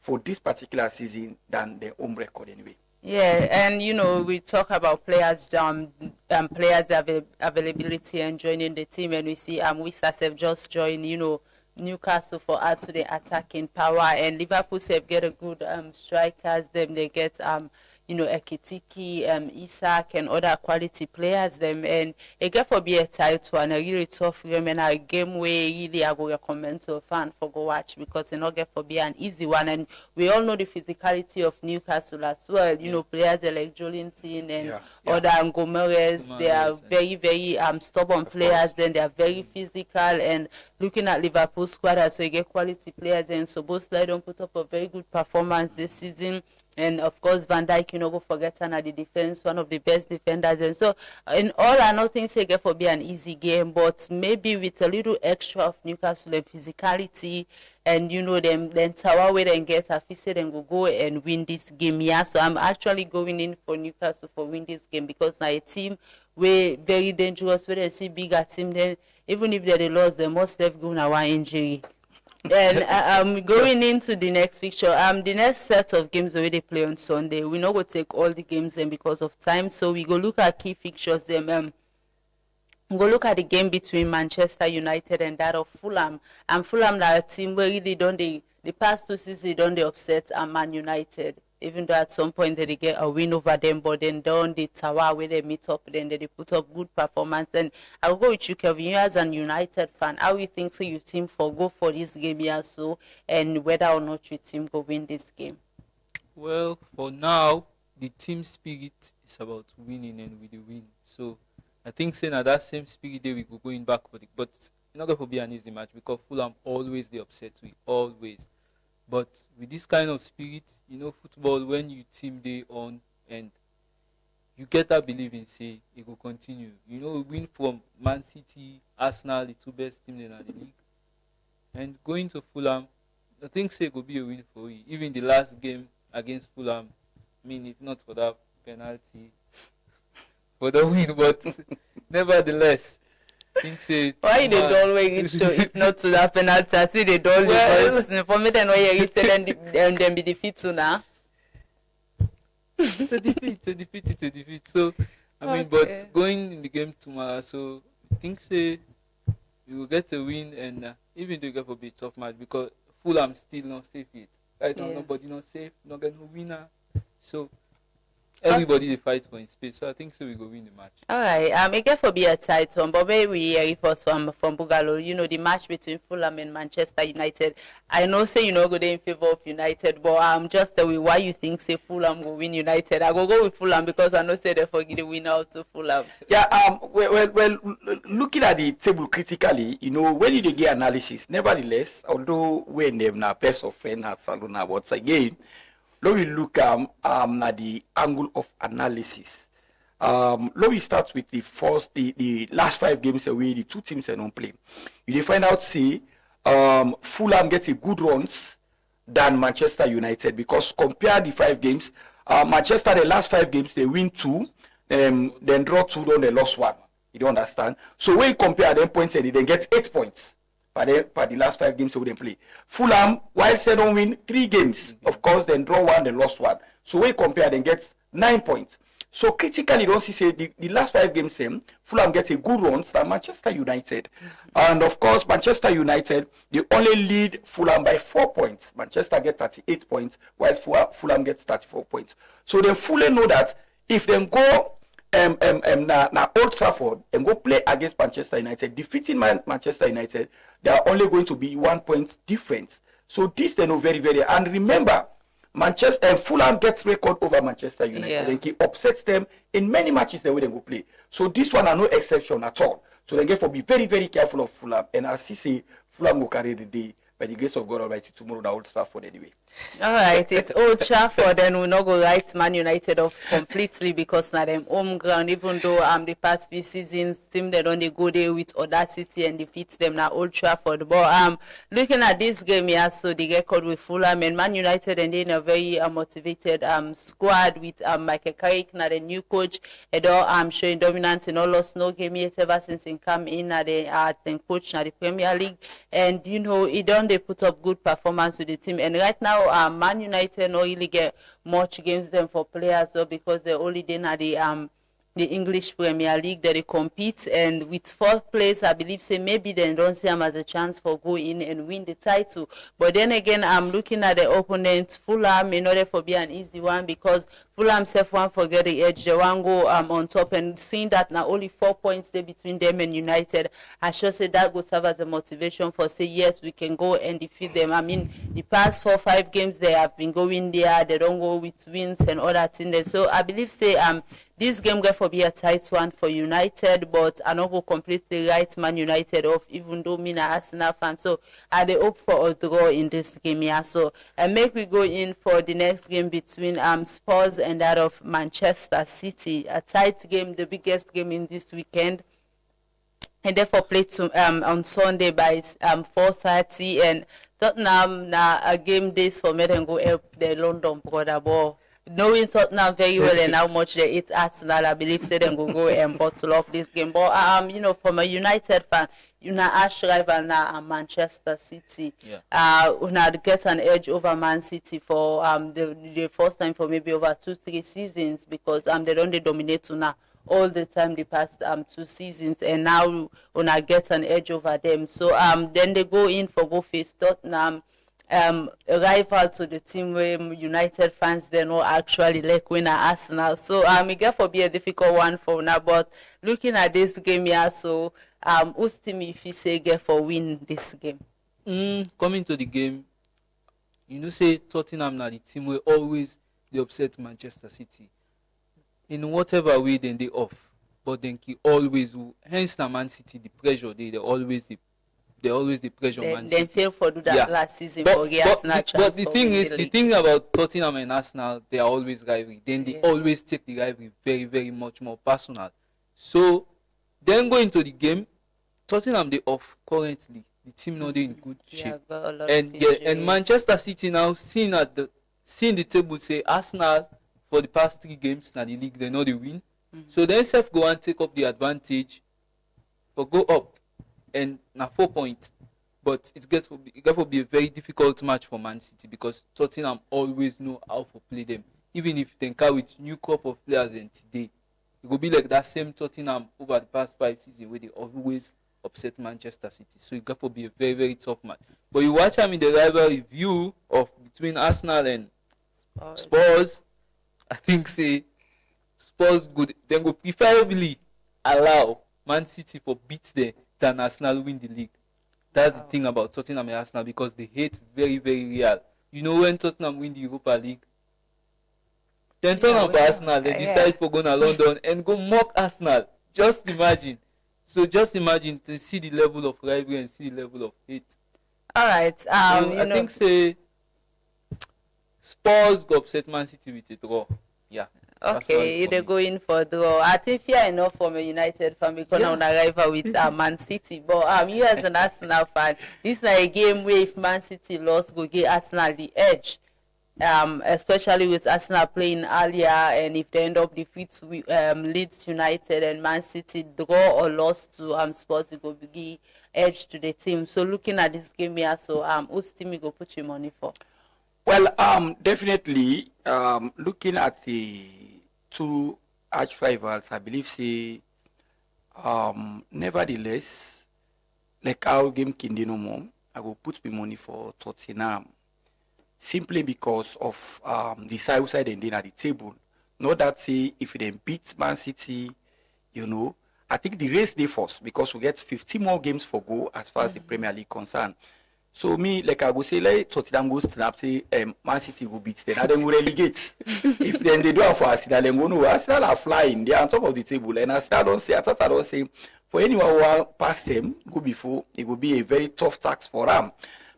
for this particular season than their home record anyway. Yeah, and you know, we talk about players, players availability and joining the team, and we see Wissa have just joined, you know, Newcastle for add to the attacking power, and Liverpool have get a good strikers. Them they get you know, Ekitiki, Isak, and other quality players. Them, and it get for be a tight one, a really tough game, and a game where really I go recommend to a fan for go watch, because it not get for be an easy one. And we all know the physicality of Newcastle as well. You know, players like Jolinton and other Gomez, they are very, very stubborn players. Then they are very physical. And looking at Liverpool squad, so you get quality players, and so both side don't put up a very good performance this season. And of course, Van Dijk, you know, go forget the defense, one of the best defenders. And so, in all, I don't think it's going to be an easy game, but maybe with a little extra of Newcastle and physicality, and you know, then Tower way then get a fist and go and win this game. Yeah, so I'm actually going in for Newcastle for win this game, because now a team way very dangerous, where they see bigger team, then even if they lost, they must have gone a one injury. And going into the next fixture, the next set of games already play on Sunday. We're not going to take all the games then because of time, so we go look at key fixtures. Then go look at the game between Manchester United and that of Fulham. And Fulham, that team where really don't the past 2 seasons they don't upset Man United. Even though at some point they get a win over them, but then down the Tower where they meet up, then they put up good performance. And I'll go with you, Kevin. You as an United fan, how you think so your team go for this game here, so, and whether or not your team go win this game? Well, for now, the team spirit is about winning, and with the win. So I think saying that same spirit there we go going back for it, but it's not going to be an easy match, because Fulham always they upset we always. But with this kind of spirit, you know, football, when you team day on and you get that belief in, say, it will continue. You know, win from Man City, Arsenal, the 2 best teams in the league. And going to Fulham, I think, say, it will be a win for you. Even the last game against Fulham, I mean, if not for that penalty, for the win, but nevertheless, think say why they don't always show if not to that penalty? I see they don't, because for me, then why you say then be defeated now. It's a defeat. So I mean, but going in the game tomorrow, so I think say we will get a win, and even though you get for a tough match, because Fulham still not safe yet. Right now, nobody not safe, not get no winner. So everybody they fight for in space, so I think so we go win the match. All right, it get for be a tight one, but maybe we hear it first from Bugalo. You know, the match between Fulham and Manchester United. I know say you know go there in favor of United, but just the way why you think say Fulham will win United. I go with Fulham because I know say they forget the winner out to Fulham. Yeah, well, looking at the table critically, you know, when you get analysis, nevertheless, although when they're not best of friend at Salona, but again, let me look at the angle of analysis. Let me start with the last 5 games away, the 2 teams don't play. You find out, see, Fulham gets a good runs than Manchester United, because compare the 5 games, Manchester, the last 5 games, they win 2, then draw 2, then they lost 1. You don't understand? So when you compare them points, they then get 8 points by the last 5 games they didn't play. Fulham, whilst they don't win 3 games, of course, then draw 1, then lost 1. So when you compare, they get 9 points. So critically, don't see say the last 5 games, Fulham gets a good run than Manchester United. And of course, Manchester United, they only lead Fulham by 4 points. Manchester get 38 points, whilst Fulham gets 34 points. So they fully know that if they go now Old Trafford and go play against Manchester United, defeating Manchester United, they are only going to be 1 point difference. So this they know very, very. And remember, Manchester and Fulham gets record over Manchester United, and he upsets them in many matches the way they go play. So this one are no exception at all. So they therefore be very, very careful of Fulham. And as he say, Fulham will carry the day by the grace of God Almighty tomorrow at Old Trafford anyway. All right, it's Old Trafford, and we'll not go write Man United off completely because now them home ground, even though the past few seasons team they don't go there with audacity and defeat them now Old Trafford. But looking at this game here, so the record with Fulham and Man United, and then a very motivated squad with Michael Carrick, now the new coach, and all showing dominance in all lost no game yet ever since he come in the coach now the Premier League, and you know he done they put up good performance with the team, and right now Man United not really get much games them for players, so because they only then at the English Premier League that they compete, and with 4th place I believe say maybe they don't see them as a chance for go in and win the title. But then again, I'm looking at the opponent Fulham in order for be an easy one, because Fulham self one forget the edge, they want go on top, and seeing that now only 4 points there between them and United, I should say that would serve as a motivation for say yes, we can go and defeat them. I mean the past 4-5 games they have been going there, they don't go with wins and all that in there. So I believe say this game going to be a tight one for United, but I not go completely right Man United off, even though me na Arsenal fan. So I dey hope for a draw in this game here. So make we go in for the next game between Spurs and that of Manchester City. A tight game, the biggest game in this weekend. And therefore play on Sunday by 4:30, and Tottenham na a game days for me and go help the London brother ball. Knowing Tottenham very well and how much they hate Arsenal, I believe say them go and bottle up this game. But you know, from a United fan, you know, arch rival now Manchester City. Una get an edge over Man City for the first time for maybe over 2-3 seasons, because they don't dominate now all the time the past 2 seasons, and now una get an edge over them. So then they go in for go face Tottenham. Rival to the team where United fans they know actually like winner Arsenal. So it get for be a difficult one for now. But looking at this game here, so whose team if you say get for win this game? Coming to the game, you know say Tottenham now the team will always they upset Manchester City. In whatever way then they off. But then he always will, hence na Man City the pressure they always the pressure Man City. They fail for do that last season for Arsenal. But the thing is, the thing about Tottenham and Arsenal, they are always rivalry. Then they always take the rivalry very, very much more personal. So then going to the game, Tottenham they off currently. The team not in good shape. And Manchester City now seeing the table say Arsenal for the past 3 games now the league they know they win. So then self go and take up the advantage or go up. And now 4 points, but it gets to be a very difficult match for Man City, because Tottenham always know how to play them. Even if they come with new crop of players and today, it will be like that same Tottenham over the past 5 seasons where they always upset Manchester City. So it got to be a very, very tough match. But you watch in the rivalry view of between Arsenal and Spurs, I think say Spurs good. Then go preferably allow Man City for beat them than Arsenal win the league. That's the thing about Tottenham and Arsenal, because they hate very, very real. You know when Tottenham win the Europa League, then turn up Arsenal, they decide for going to London and go mock Arsenal. Just imagine. So just imagine to see the level of rivalry and see the level of hate. All right. I think say Spurs go upset Man City with a draw. Yeah. Okay, they're going for draw. I think fair enough from a United fan because on arrival with Man City. But you as an Arsenal fan, this is a game where if Man City lost, go get Arsenal the edge. Especially with Arsenal playing earlier, and if they end up defeat Leeds United and Man City draw or loss to Spurs, it will be edge to the team. So looking at this game here, so whose team you go put your money for? Well, definitely looking at the two arch rivals, I believe nevertheless, like our game Kindino more, I will put my money for Tottenham. Simply because of the side and then at the table. Not that say if they beat Man City, I think the race they first because we get 50 more games for go as far as the Premier League concerned. So me, like I go say, like Tottenham goes snap say Man City will beat them, and then we relegate. If then they do it for Arsenal, then go no, Arsenal are flying, they are on top of the table, and Arsenal don't say, for anyone who pass them, go before, it will be a very tough task for them.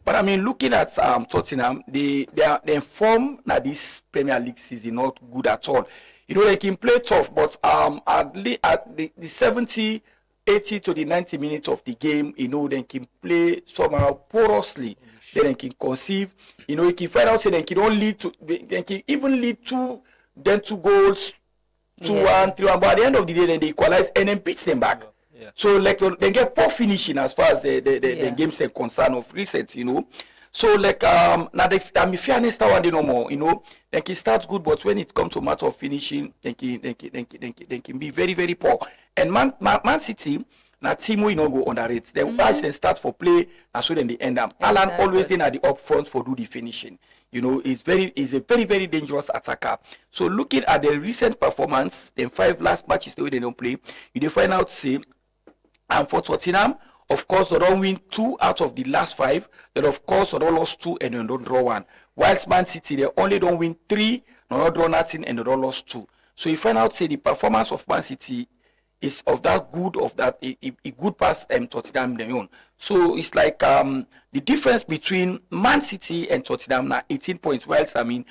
But I mean, looking at Tottenham, their form now this Premier League season not good at all. They can play tough, but at the 70, 80 to the 90 minutes of the game, they can play somehow porously. Then they can conceive. You can find out say they can even lead two goals, 2-1, 3-1. But at the end of the day, then they equalize and then beat them back. Yeah. So like they get poor finishing as far as the games are concerned of recent, So like now the fairness that one no more, they can start good, but when it comes to matter of finishing, they can be very, very poor. And Man City, now team we go underrate. They start for play, and so then they end up. Alan always in at the up front for do the finishing. He's a very, very dangerous attacker. So looking at the recent performance, the 5 last matches the way they don't play, you find out say. And for Tottenham, of course, they don't win 2 out of the last 5. Then, of course, they don't lose 2 and they don't draw 1. Whilst Man City, they only don't win 3, they don't draw nothing, and they don't lose 2. So you find out, say, the performance of Man City is of that good, a good pass Tottenham their own. So it's like the difference between Man City and Tottenham now 18 points. Whilst Man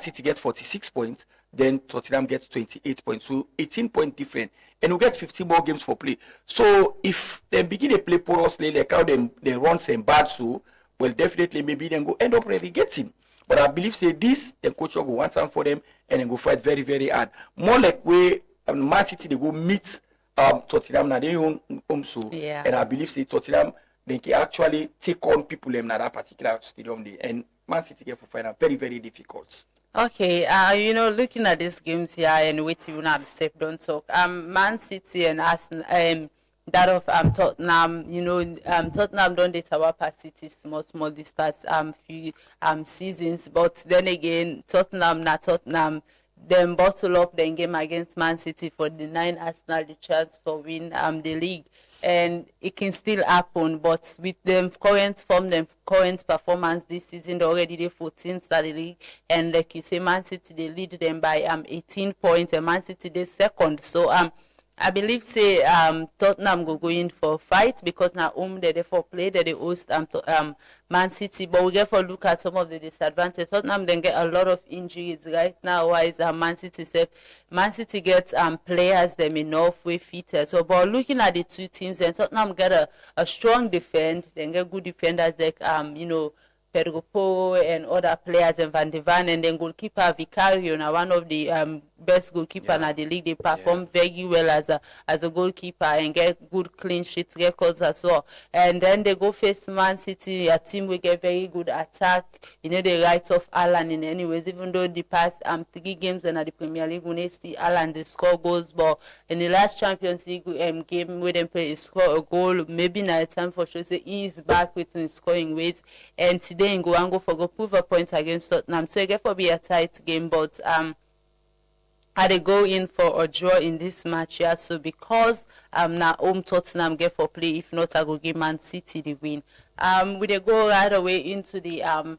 City gets 46 points, then Tottenham gets 28 points. So 18 point different. And we get 50 more games for play. So if they begin to play porously, like how they run some bad, so well definitely maybe then go end up relegating. But I believe say this, the coach will go one time for them and then go fight very, very hard. More like where Man City they go meet Tottenham now they own so and I believe say Tottenham they can actually take on people in that particular stadium day. And Man City get for final very, very difficult. Okay, looking at these games here and waiting on the safe don't talk. Man City and Arsenal, that of Tottenham, Tottenham don't date our past City small this past few seasons, but then again Tottenham, them bottle up the game against Man City for denying Arsenal the chance for win the league. And it can still happen, but with them current form, them current performance this season, they already the 14th at the league, and like you say, Man City they lead them by 18 points, and Man City they second. So I believe say Tottenham go in for fight because now they therefore play that they host Man City, but we get for look at some of the disadvantages. Tottenham then get a lot of injuries right now. Why is Man City safe? Man City gets players them enough way fitter. So but looking at the two teams, and Tottenham get a strong defense, then get good defenders like Pedro Porro and other players and Van de Ven, and then goalkeeper Vicario, now one of the best goalkeeper in the league. They perform very well as a goalkeeper and get good clean sheet records as well. And then they go face Man City, a team will get very good attack. They write off Alan in any ways, even though the past 3 games in the Premier League when they see Alan they score goals, but in the last Champions League game where they play, he score a goal. Maybe now it's time for sure say he is back with his scoring ways. And today in go prove a point against Tottenham. So I get for be a tight game, but I they go in for a draw in this match here. So because now home Tottenham get for play, if not I go give Man City the win. We they go right away into the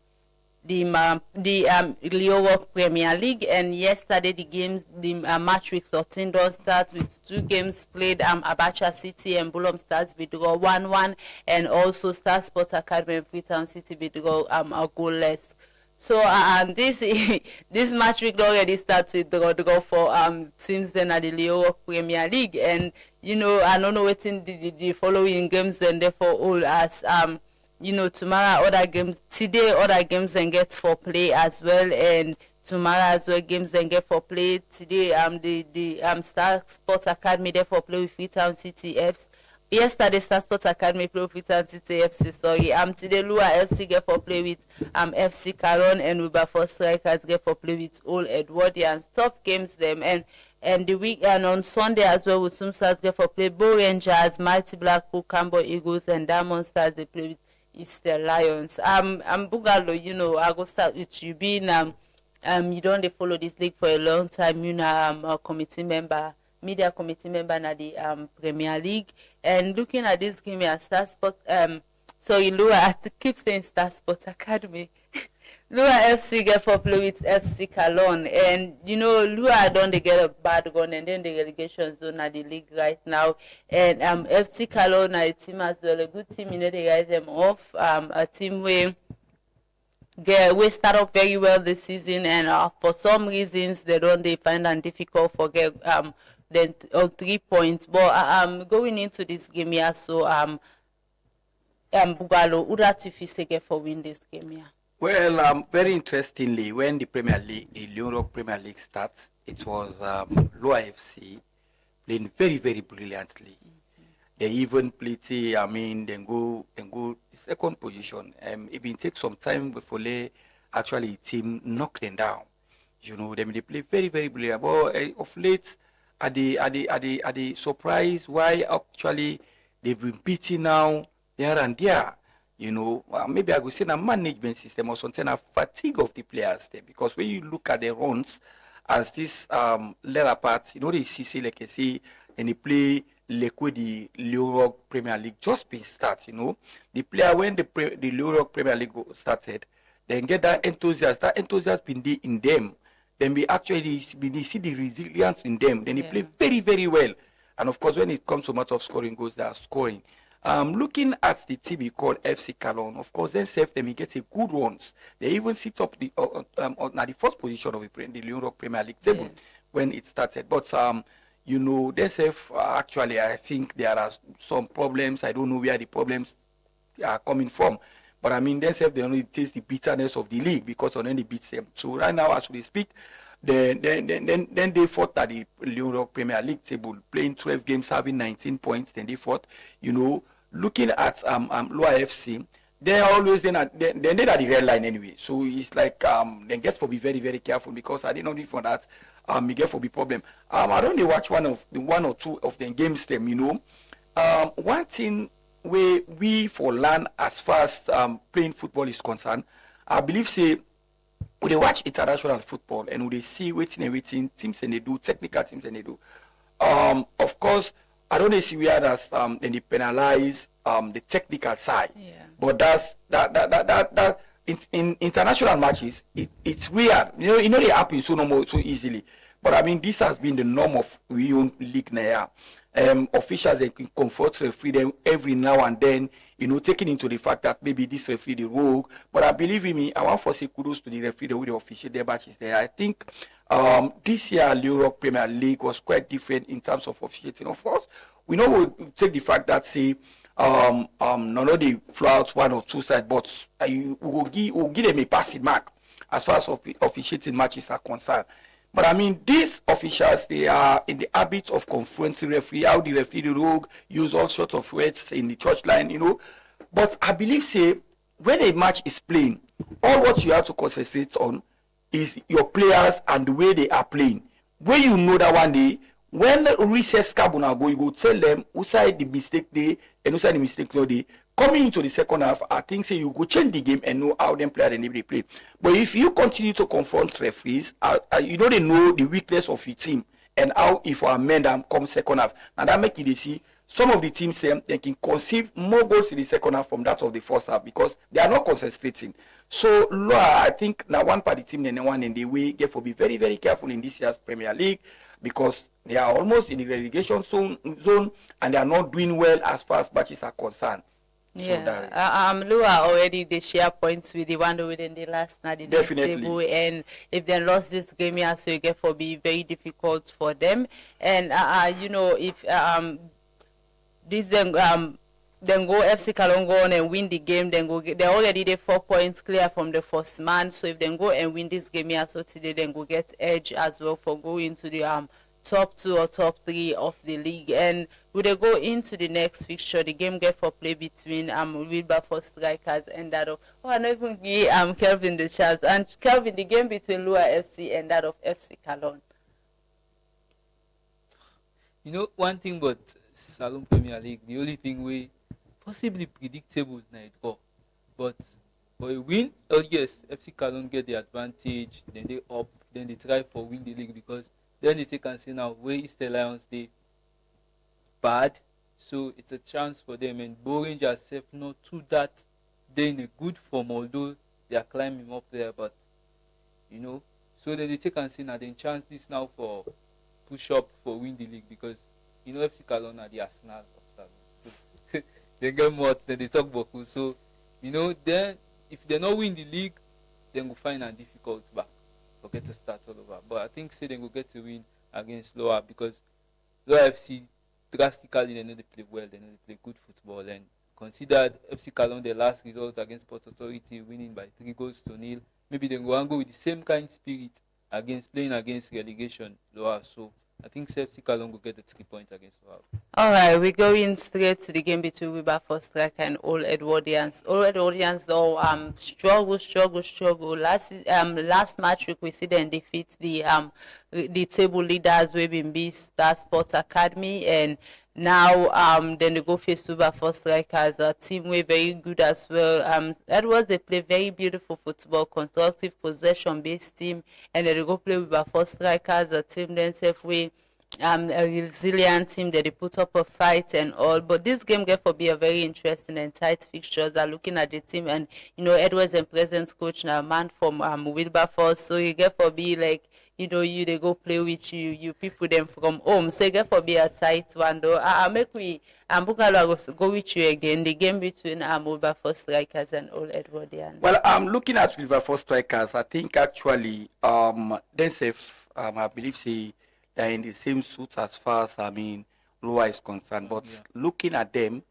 Europe Premier League, and yesterday the match week 13 does start with 2 games played. Abacha City and Fulham Stars with draw 1-1, and also Star Sports Academy and Freetown City with draw a goalless. So this this match week already starts with draw for teams then at the Europe Premier League, and I don't know what's in the following games, and therefore all as tomorrow other games, today other games then get for play as well, and tomorrow as well games then get for play. Today the Star Sports Academy there for play with Freetown City FC. Yesterday, Star Sports Academy play with Freetown City FC. Sorry, today Lua FC get for play with FC Caron, and Wilberforce Strikers get for play with Old Edwardians. Tough games them, and the week and on Sunday as well with some stars get for play Bo Rangers, Mighty Blackpool, Campbell Eagles, and Diamond Stars they play with Easter Lions. Bugalo, I go start with you being you don't follow this league for a long time. A committee member. Media committee member na the Premier League, and looking at this game here, Star Sport Lua, I keep saying Star Sports Academy. Lua FC get for play with FC Cologne, and Lua don't they get a bad gun, and then the relegation zone at the league right now, and FC Cologne a team as well, a good team, they write them off, a team where we start up very well this season, and for some reasons they find it difficult for get 3 points. But going into this game here, so Bugalo, who that if you get for win this game here? Well, very interestingly, when the Premier League, the Europe Premier League starts, it was Lua FC playing very, very brilliantly. They even play, then go second position. It will take some time before they actually team knock them down. They play very, very brilliant. But of late, are the surprise why actually they've been beaten now there and there? Maybe I would say a management system or something, a fatigue of the players there, because when you look at the runs as this latter part, they see like I say, and they play the Europe Premier League just been started. The player when the Europe Premier League started, then get that enthusiasm been there in them. Then we actually see the resilience in them. Then they play very, very well. And of course, when it comes to matter of scoring goals, they are scoring. Looking at the team we call FC Cologne, of course, then they get a good ones. They even sit up the the first position of the Europe Premier League table when it started. But actually, I think there are some problems. I don't know where the problems are coming from. But they only taste the bitterness of the league because on any beats them. So right now, as we speak, then they fought at the Europe Premier League table, playing 12 games, having 19 points. Then they fought, looking at Lua FC, they're always they're at the red line anyway. So it's like they get to be very, very careful, because I didn't know for that. We get for the problem. I don't watch one or two of the games them. One thing where we for learn as far as playing football is concerned, I believe when they watch international football and when they see waiting teams and they do technical teams and they do. Of course, I don't see where that's they penalize the technical side. Yeah. But that in international matches, it's weird. They happen so easily. But this has been the norm of we own league now. Officials they can comfort referee them every now and then, taking into the fact that maybe this referee the rogue. But I believe in me, I want to say kudos to the referee the way they officiate their matches there. I think this year Europe Premier League was quite different in terms of officiating. Of course, we know we'll take the fact that none of the fly out one or two sides, but we'll give them a passing mark as far as officiating matches are concerned. But these officials, they are in the habit of confronting referee, how the referee, the rogue, use all sorts of words in the church line, But I believe, when a match is playing, all what you have to concentrate on is your players and the way they are playing. When you know that one day, when recess cabuna go, you go tell them who side the mistake they and who side the mistake no they. Coming into the second half, I think you go change the game and know how them play and they play. But if you continue to confront referees, they know the weakness of your team and how if our men them come second half. And that make you see some of the teams they can conceive more goals in the second half from that of the first half because they are not concentrating. So I think now one part of the team and one in the way get to be very, very careful in this year's Premier League because they are almost in the relegation zone and they are not doing well as far as matches are concerned. Yeah, Lua already they share points with the one within the last night in the table, and if they lost this game here, so it get for be very difficult for them. And you know, if this then go FC Cologne go on and win the game, then they're already the 4 points clear from the first man. So if they go and win this game here, so today then go get edge as well for going to the top 2 or top 3 of the league. And would they go into the next fixture, the game get for play between Wilberforce Strikers and that of I don't even give Kelvin the chance. And Kelvin, the game between Lua FC and that of FC Cologne. You know one thing about Salon Premier League, the only thing we possibly predictable night go. But for a win, yes, FC Cologne get the advantage, then they up, then they try for win the league, because then they can say now where Easter Lions they bad, so it's a chance for them. And Bo Rangers self not to that they in a good form, although they are climbing up there, but you know, so then they can say now then chance this now for push up for win the league, because you know FC Cologne are the Arsenal of Salon. So they get more than they talk about. So you know, then if they not win the league, then go find a difficult back. Get to start all over. But I think say they will get to win against Loa, because Loa FC drastically they know they play well, they know they play good football, and considered FC Cologne their last result against Port Authority winning by 3-0. Maybe they go and go with the same kind of spirit against playing against relegation Loa. So I think FC Cologne will get the 3 points against Loa. All right, we're going straight to the game between Wilberforce Striker and Old Edwardians. Old Edwardians struggle. Last match we see them defeat the table leaders we been be Star Sports Academy, and now then they go face Wilberforce Strikers, a team we very good as well. Edwards they play very beautiful football, constructive possession based team, and then they go play Wilberforce Strikers, a team themselves we a resilient team that they put up a fight and all. But this game get for be a very interesting and tight fixtures. Are looking at the team, and you know Edwards and present coach now man from Wilberforce, so you get for be like, you know, you they go play with you people them from home, so you get for be a tight one though. Make we Bungalo go with you again, the game between Wilberforce Strikers and Old Edwardians. Well, I'm looking at Wilberforce Strikers. I think actually themselves I believe they're in the same suit as far as Loa is concerned. But looking at them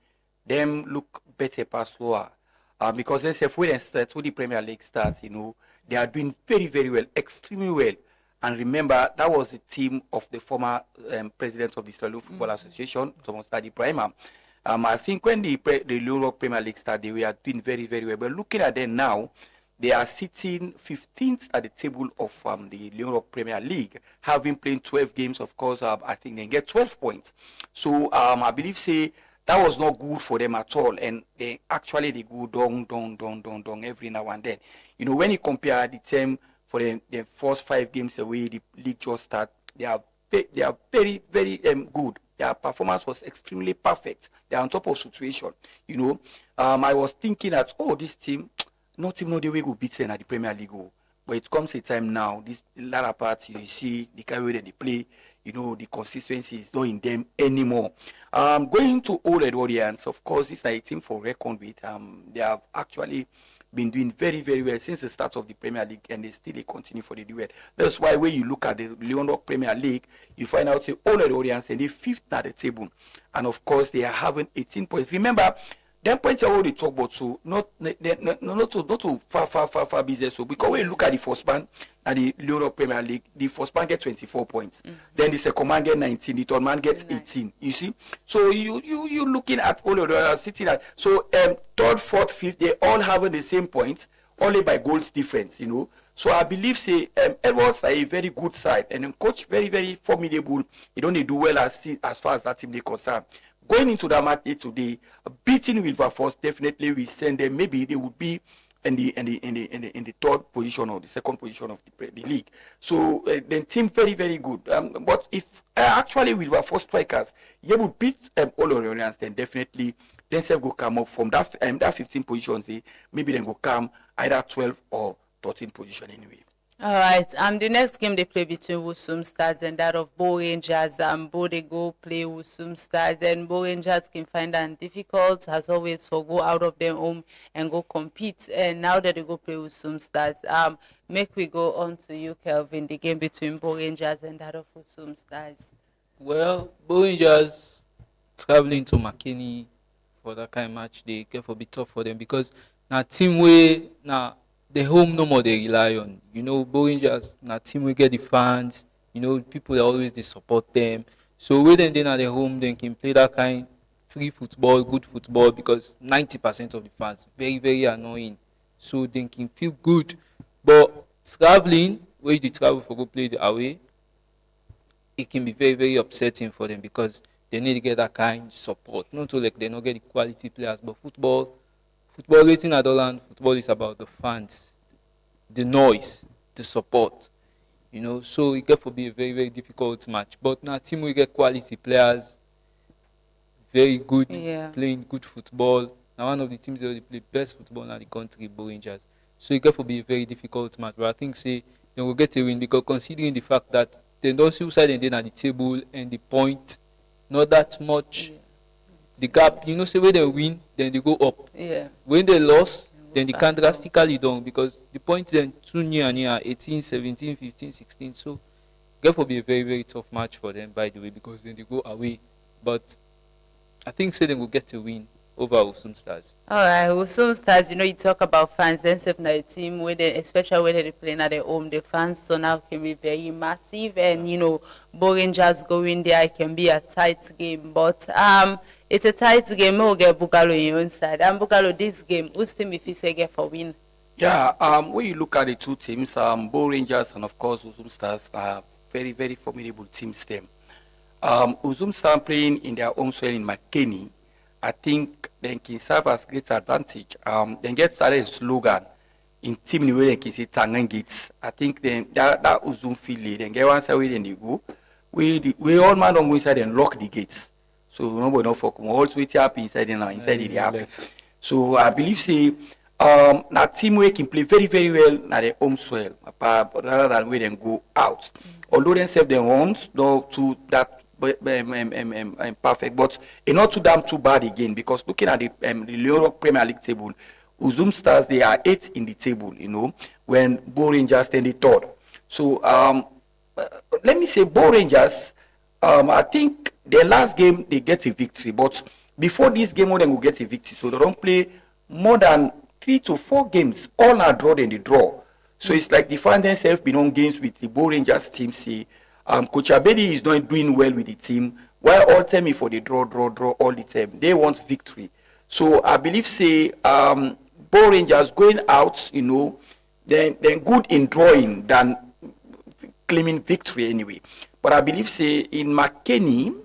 look better past Loa. Because they say when they start, when the Premier League starts, you know, they are doing very, very well, extremely well. And remember, that was the team of the former president of the Australian Football Association, Thomas Tadi Prima. I think when the Europe Premier League started, they were doing very, very well. But looking at them now, they are sitting 15th at the table of the Europe Premier League, having played 12 games. Of course, I think they get 12 points. So I believe that was not good for them at all, and they go down every now and then. You know, when you compare the team for the first 5 games away, the league just start, they are very, very good. Their performance was extremely perfect. They are on top of situation. You know, I was thinking that this team, not even know the way go beat them at the Premier League. But it comes a time now, this latter part, you see the kind way that they play, you know, the consistency is not in them anymore. Going to Old Edwardians, of course, it's a team for reckon with. They have actually been doing very, very well since the start of the Premier League, and they still continue for the duel. That's why when you look at the Leon Premier League, you find out the Old Edwardians and they 5th at the table. And of course, they are having 18 points. Remember, them points I already talk about, so not too far business. So because when you look at the first man at the Europe Premier League, the first man gets 24 points. Then the second man gets 19, the third man gets 18. You see? So you looking at all of the sitting at, so 3rd, 4th, 5th, they all have the same points, only by goals difference, you know. So I believe Edwards are a very good side, and coach very, very formidable. He don't do well as far as that team is concerned. Going into that match today, beating Wilberforce, definitely we send them. Maybe they would be in the 3rd position or the 2nd position of the league. So the team very, very good. But if actually Wilberforce Strikers, you would beat all Orleans, then definitely themselves go come up from that 15 positions. Maybe then go come either 12 or 13 position anyway. All right. The next game they play between Wusum Stars and that of Bo Rangers. Bo they go play Wusum Stars, and Bo Rangers can find that difficult as always for go out of their home and go compete. And now that they go play Wusum Stars, make we go on to you, Kelvin. The game between Bo Rangers and that of Wusum Stars. Well, Bo Rangers traveling to McKinney for that kind of match, they get for be tough for them because now team way now. The home no more they rely on. Bo Rangers na team we get the fans. People that always they support them. So when they at the home, they can play that kind free football, good football because 90% of the fans very very annoying. So they can feel good. But traveling, where they travel for go play the away, it can be very very upsetting for them because they need to get that kind of support. Not to like they not get the quality players, but football waiting at Holland, football is about the fans, the noise, the support. So it get to be a very, very difficult match. But now team we get quality players, very good, playing good football. Now one of the teams that play best football in the country, Bo Rangers. So it get to be a very difficult match. But I think they will get a win because considering the fact that they don't see side and then at the table and the point, not that much. Yeah. The gap, say when they win, then they go up. Yeah. When they lost, then they can drastically down because the points then too near 18, 17, 15, 16. So it will be a very, very tough match for them, by the way, because then they go away. But I think they will get a win over Wusum Stars. All right, Wusum Stars, you talk about fans, then save the team, especially when they play at their home, the fans so now can be very massive, and Bo Rangers going there, it can be a tight game, but it's a tight game. We'll get Bugalo in your own side. And Bugalo, this game, who's team if you say get for win? Yeah, when you look at the two teams, Bo Rangers and of course Wusum Stars are very, very formidable teams. Them. Wusum Stars playing in their home soil in McKinney, I think they can serve as great advantage. They get started slogan in team the way they can say Tangan Gates. I think then that Wusum feel they get one side where they go. We all man don't go inside and lock the gates. So nobody don't fuck. All sweet happy inside the happy. So I believe na team we can play very very well na their home soil, rather than where they go out. Although they save their ones, though to that perfect, but it's not too damn too bad again because looking at the Europe Premier League table, Wusum Stars they are 8th in the table. When Bo Rangers stand the 3rd. So let me say Bo Rangers. I think their last game they get a victory, but before this game, they will get a victory. So they don't play more than 3 to 4 games, all are draw then they draw. So it's like they find themselves been on games with the Bo Rangers team. Say, Coach Abedi is not doing well with the team. While all tell me for the draw all the time. They want victory. So I believe Bo Rangers going out, then good in drawing than claiming victory anyway. But I believe in McKinney,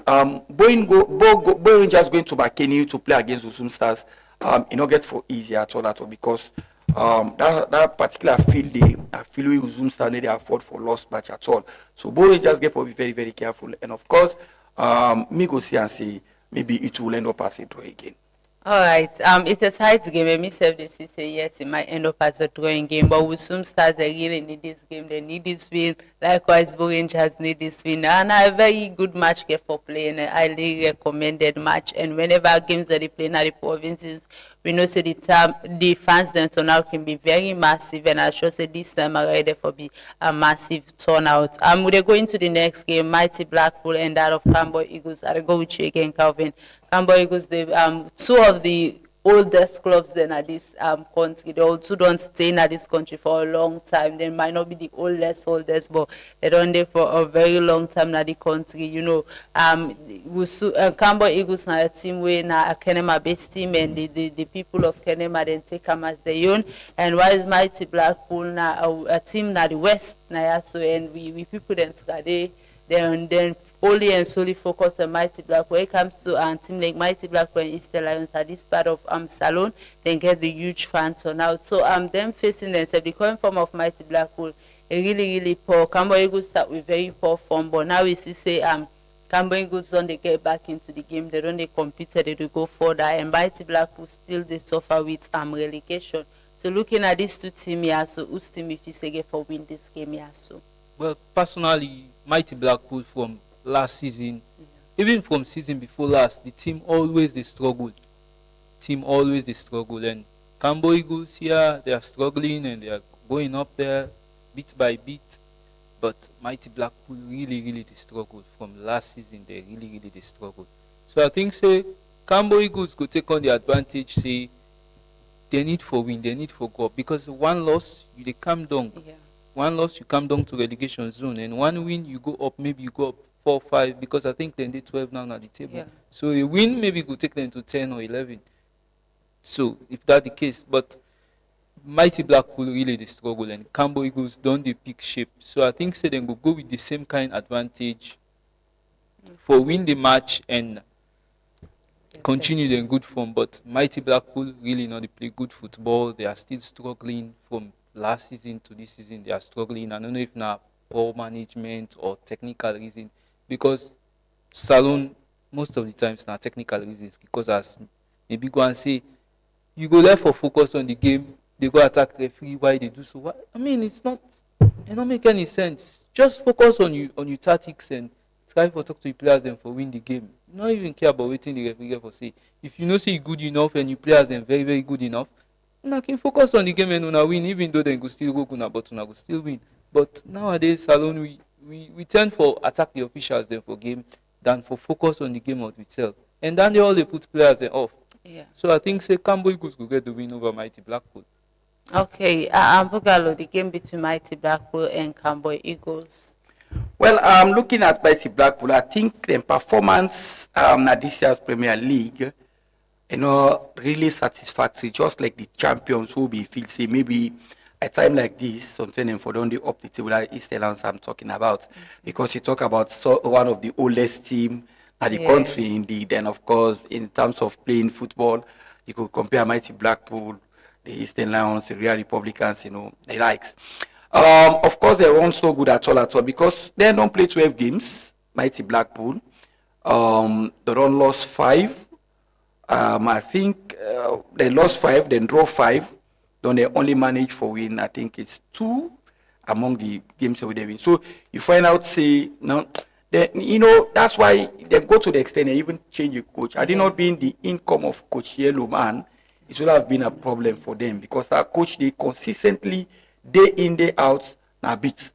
Bo Rangers going to McKinney to play against Wusum Stars, not get for easy at all because that particular field day, I feel we Wusum Stars they afford for lost match at all. So Bo Rangers get to be very very careful, and of course, me go see and say maybe it will end up as a draw again. All right. It's a tight game. And me say yes, it might end up as a drawing game. But Wusum Stars, they really need this game. They need this win. Likewise, Bo Rangers need this win. And a very good match get for playing. A highly recommended match. And whenever games that they play in the provinces, we know say the fans then turnout can be very massive. And I sure say this time already for be a massive turnout. We go into the next game, Mighty Blackpool and that of Cambo Eagles. I'll go with you again, Calvin. Cambo Eagles, they two of the oldest clubs then at this country. They also don't stay in this country for a long time. They might not be the oldest, but they don't there for a very long time in the country. Cambo Eagles na a team where na a Kenema based team, and the people of Kenema then take them as their own. And while Mighty Blackpool na a team na the West na so, and we people then then only and solely focus on Mighty Blackpool. When it comes to a team like Mighty Blackpool and Easter Lions at this part of Salone, then get the huge fans on out. So them facing themselves, the current form of Mighty Blackpool, really, really poor. Cambo Eagles start with very poor form, but now we see Cambo Eagles don't they get back into the game, they don't they compete, they do go further, and Mighty Blackpool still they suffer with relegation So looking at these two teams here, so whose team if you say get for win this game here, so? Well, personally, Mighty Blackpool from last season, even from season before last, the team always they struggle. And Cambo Eagles here, they are struggling and they are going up there bit by bit. But Mighty Blackpool really they struggled from last season. They really they struggled. So I think say Cambo Eagles go take on the advantage. Say they need for win, they need for go up, because one loss you they come down. Yeah. One loss you come down to relegation zone, and one win you go up. Maybe you go up 4-5, because I think then they 12 now at the table. Yeah. So a win maybe could take them to 10 or 11. So if that's the case, but Mighty Blackpool really they struggle, and Cambo Eagles don't they pick shape. So I think say they go with the same kind advantage for win the match and continue their good form. But Mighty Blackpool really not they play good football. They are still struggling from last season to this season. They are struggling. I don't know if now poor management or technical reason, because Salon most of the times now technical reasons, because as maybe go and say you go there for focus on the game, they go attack referee. Why they do so? Why? I mean, it don't make any sense. Just focus on your tactics and try for talk to the players and for win the game. Not even care about waiting the referee for say. If you know say you good enough and you players them very good enough, you can focus on the game and una win, even though they go still go gonna, but una go still win. But nowadays, Salon we tend for attack the officials then for game than for focus on the game of itself. And then they put players off. Yeah. So I think say Cambo Eagles will get the win over Mighty Blackpool. Okay, Bugalo, the game between Mighty Blackpool and Cambo Eagles. Well, looking at Mighty Blackpool, I think the performance at this year's Premier League, really satisfactory. Just like the champions who be feel say maybe a time like this, something for don't up the table like East Lions I'm talking about, because you talk about one of the oldest team at the country indeed, and of course in terms of playing football, you could compare Mighty Blackpool, the Eastern Lions, the Real Republicans, the likes. Of course, they weren't so good at all, because they don't play 12 games, Mighty Blackpool. They don't lost 5. I think they lost 5, then draw 5. Then they only managed for win, I think it's 2 among the games that they win. So you find out, say, that's why they go to the extent they even change the coach. Had it not been the income of Coach Yellow Man, it would have been a problem for them, because that coach, they consistently, day in, day out, now beat.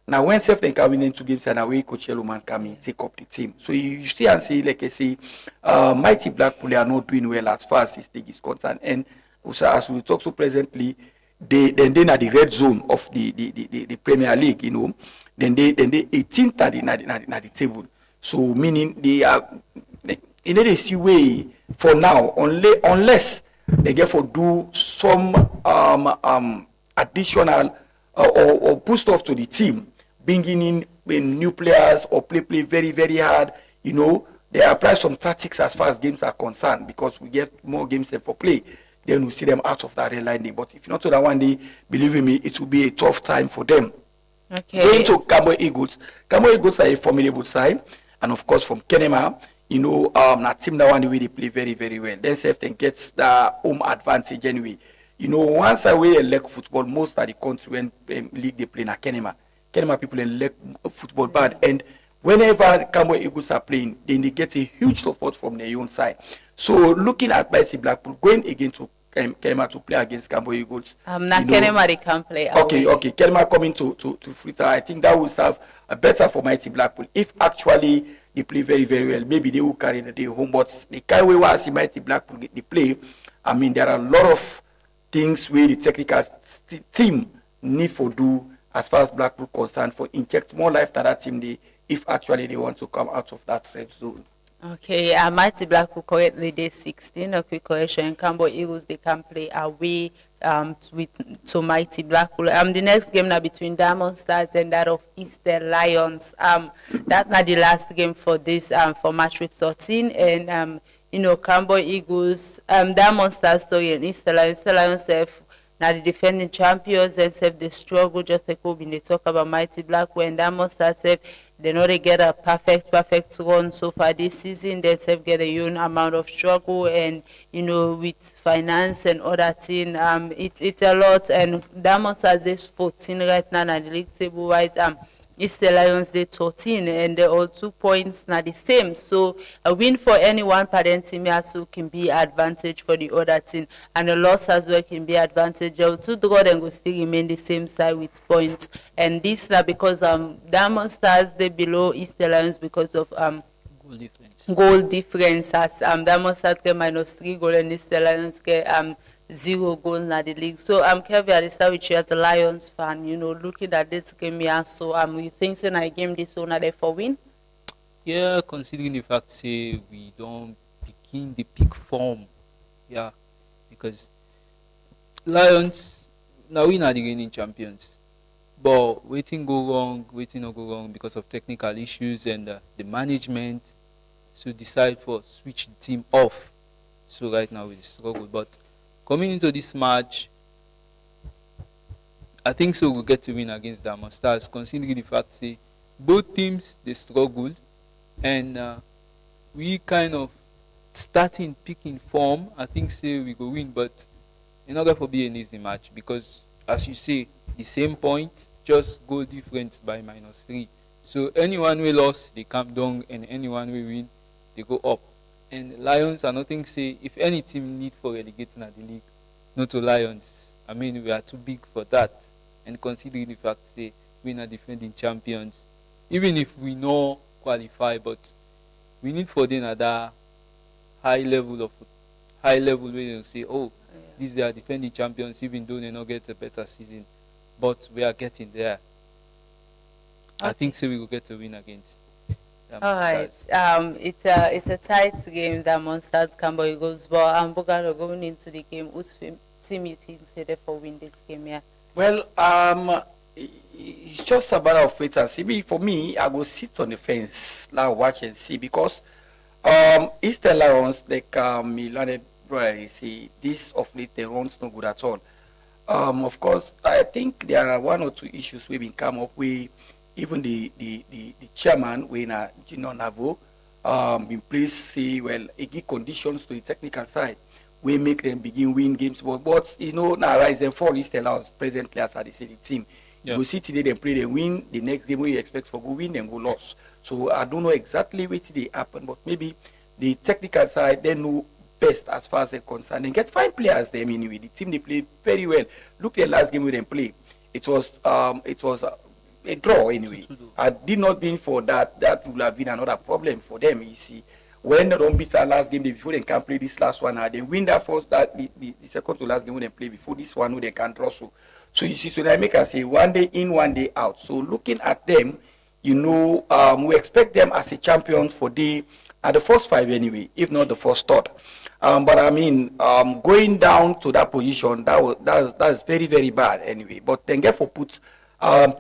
Now, when self they come in 2 games and away, Coach Yellow Man come in, take up the team. So you see and see, like I say, Mighty Blackpool are not doing well as far as this league is concerned. And also, as we talk so presently, they're at the red zone of the Premier League, Then they 18th at the table. So meaning they they see way for now, unless they get for do some additional or boost off to the team, bringing in new players or play very hard. They apply some tactics as far as games are concerned, because we get more games for play. Then we see them out of that red line day. But if not to that one day, believe me, it will be a tough time for them. Okay. Going to Cambo Eagles. Cambo Eagles are a formidable side, and of course from Kenema, that team that one the way they play very well. Then self then gets the home advantage anyway. Once away elect football, most of the country when league they play na Kenema. Kenema people elect football bad, and whenever Cambo Eagles are playing, then they get a huge support from their own side. So looking at Mighty Blackpool going again to Kenema to play against Cambo Eagles. Kenema they can play. Okay. Kenema coming to Freetown. I think that will serve better for Mighty Blackpool. If actually they play very well, maybe they will carry the day home. But the kind way we see Mighty Blackpool they play, I mean there are a lot of things where the technical team need for do as far as Blackpool concerned for inject more life to that team if actually they want to come out of that red zone. Okay, Mighty Blackpool currently day 16. A quick correction. Cambo Eagles they can play away to Mighty Blackpool. The next game now between Diamond Stars and that of Eastern Lions. That's not the last game for this for match week 13. And Cambo Eagles, Diamond Stars story and Eastern Lions now the defending champions and they struggle just like we they talk about Mighty Blackpool and Diamond Stars They know they get a perfect run so far this season. They have get a own amount of struggle, and with finance and other thing, it's a lot. And Diamond Stars is 14 right now, and the league table wise, Easter Lions they 13, and they all 2 points now the same. So a win for any one parent team also can be advantage for the other team, and a loss as well can be advantage. Two draw then go still remain the same side with points, and this now because Diamond Stars they below Easter Lions because of goal difference as Diamond Stars get -3 goal and Easter Lions get 0 goal in the league. So Kevin, I start with you as a Lions fan, looking at this game here. So you think in a game this one are there for win? Yeah, considering the fact say we don't begin the peak form. Yeah, because Lions now we are the reigning champions. But waiting not go wrong because of technical issues and the management so decide for switch the team off. So right now we struggle, but coming into this match, I think so we'll get to win against Diamond Stars, considering the fact that both teams they struggled, and we kind of starting picking form. I think so we go win, but it's not going to be an easy match because, as you say, the same point, just goal difference by -3. So anyone we lost, they come down, and anyone we win, they go up. And Lions are nothing say if any team need for relegating at the league, not to Lions. I mean we are too big for that. And considering the fact say we are defending champions, even if we know qualify, but we need for them at that high level where you say, oh, these they are defending champions, even though they not get a better season. But we are getting there. Okay. I think so we will get to win against. All right. It's a tight game that Monsters Cambo Eagles, but Bogaro going into the game, whose team you think say therefore win this game here? Well, it's just a matter of wait and see. For me, I go sit on the fence, now watch and see, because Eastern Lions, like Milan brother, see this of late the runs no good at all. Of course, I think there are 1 or 2 issues we've been come up with. Even the chairman, when Gino Navo, in place say, well, it give conditions to the technical side. We make them begin win games, but now rise and fall is allowed presently as I say the team. Yeah. You see today they play, they win. The next game we expect for go win, then go loss. So I don't know exactly what they happen, but maybe the technical side they know best as far as they're concerned. And get 5 players them anyway. The team they play very well. Look at the last game we them play. It was a draw anyway. Had it not been for that, that would have been another problem for them. You see, when they don't beat that last game, before they can play this last one, they win that first, that the second to last game when they play before this one, they can draw. So you see, so they make us say 1 day in, 1 day out. So looking at them, we expect them as a champion for the first 5 anyway, if not the first third. But I mean, going down to that position, that's very, very bad anyway. But then get for put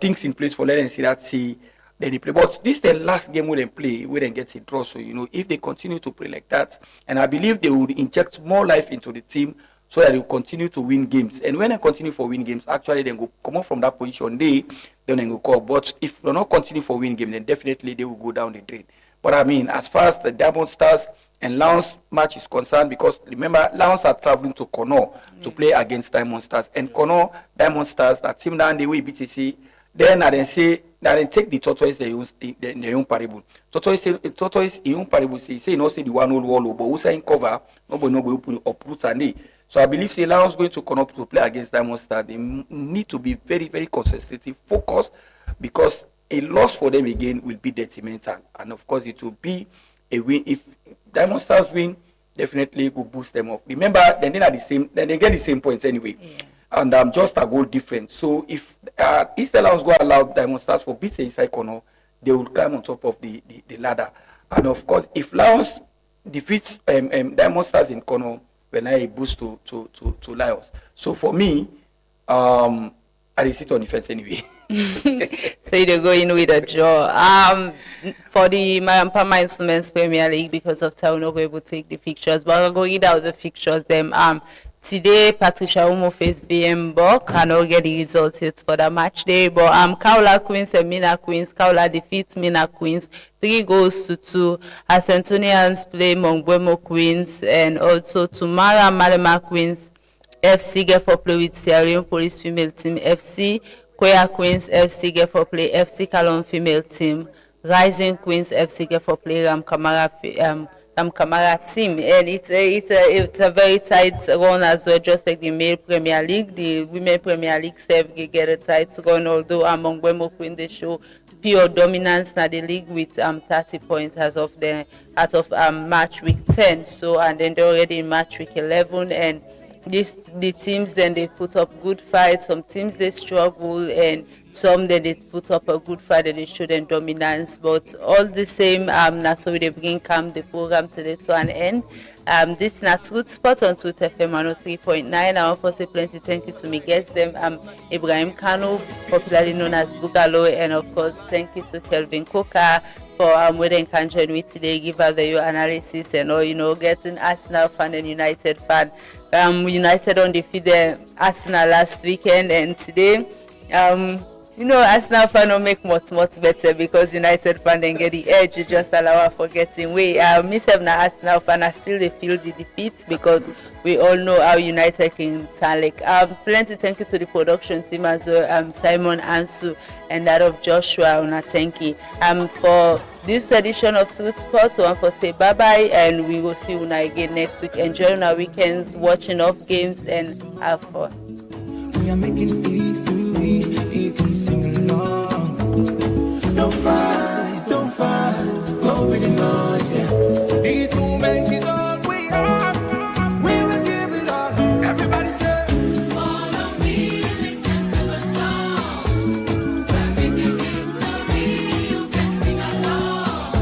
things in place for let them see then they play. But this is the last game where they play, where they get a draw. So if they continue to play like that, and I believe they would inject more life into the team so that they will continue to win games. And when they continue for win games, actually they go come up from that position, then they go call. But if they not continue for win games, then definitely they will go down the drain. But I mean, as far as the Diamond Stars and Lions match is concerned, because remember, Lions are traveling to Kono to play against Diamond Stars. And Kono, Diamond Stars, that team down the way BTC, then I then say, that they take the tortoise they use the young parable. Tortoise young parable say no say the one old wall, but who say in cover, nobody no go put uproot and so I believe say Lions going to Kono to play against Diamond Stars. They need to be very, very concentrated, focused, because a loss for them again will be detrimental. And of course it will be a win. If Diamond Stars win, definitely will boost them up. Remember, then they get the same points anyway. Yeah. And just a goal difference. So if Eastern Lions go allow Diamond Stars for beat inside corner, they will climb on top of the ladder. And of course, if Lions defeats Diamond Stars in corner, well, I boost to Lions. So for me, I sit on defense anyway. So you go in with a draw. For the Mayampa Instruments Premier League, because of time, we're not able to take the fixtures, but we're going out the fixtures. Them Today, Patricia Umo faced BM Buck. I don't get the results yet for the match day, but Kaula Queens and Mina Queens. Kaula defeats Mina Queens 3-2. As Antonians play Mongwemo Queens, and also Tumara Malema Queens FC get for play with Sierra Leone Police female team FC. Koya Queens FC get for play FC Kalon female team. Rising Queens FC get for play Ram Kamara team, and it's a very tight run as well, just like the male Premier League. The women Premier League get a tight run, although among Wemo Queen they show pure dominance in the league with 30 points out of match week 10. So, and then they're already in match week 11, and the teams then they put up good fights. Some teams they struggle, and some then they put up a good fight and they show them dominance. But all the same, now so they bring the program today to an end. This is not Truth Spot on Truth FM 103.9. I want to say plenty thank you to me guests them. Ibrahim Kanu, popularly known as Bugalo, and of course thank you to Kelvin Coker for whether you can join me today, give us your analysis and all, getting Arsenal fan and United fan. United undefeated Arsenal last weekend, and today, Arsenal fan will make much better because United fan then get the edge. You just allow for getting way. Myself na Arsenal fan, I still feel the defeat because we all know how United can talk. Plenty thank you to the production team as well, Simon Ansu and that of Joshua Unatenki. For this edition of Truth Sports, I want to say bye bye, and we will see you again next week. Enjoy our weekends, watching off games, and have fun. We are making peace to read, you can sing along. Don't fight, go with the noise, yeah. This moment is all we are. We will give it all. Everybody say, follow me, listen to the song. We're making history, you can sing along.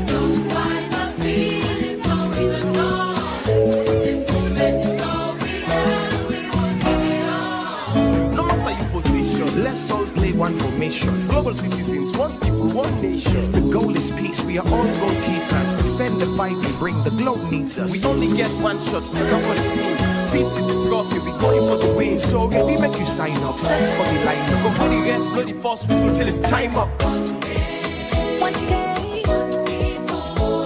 Don't fight the feelings, go with the noise. This moment is all we have, we will give it all. No matter your position, let's all play one formation. Global citizens, one people, one nation. The goal is peace, we are all goalkeepers. Defend the fight and bring the globe needs us. We only get one shot to cover the team. Peace is the trophy, we going for the win. So really make you sign up, sex for the line. Go for the ref, blow the first whistle till it's time up. One day.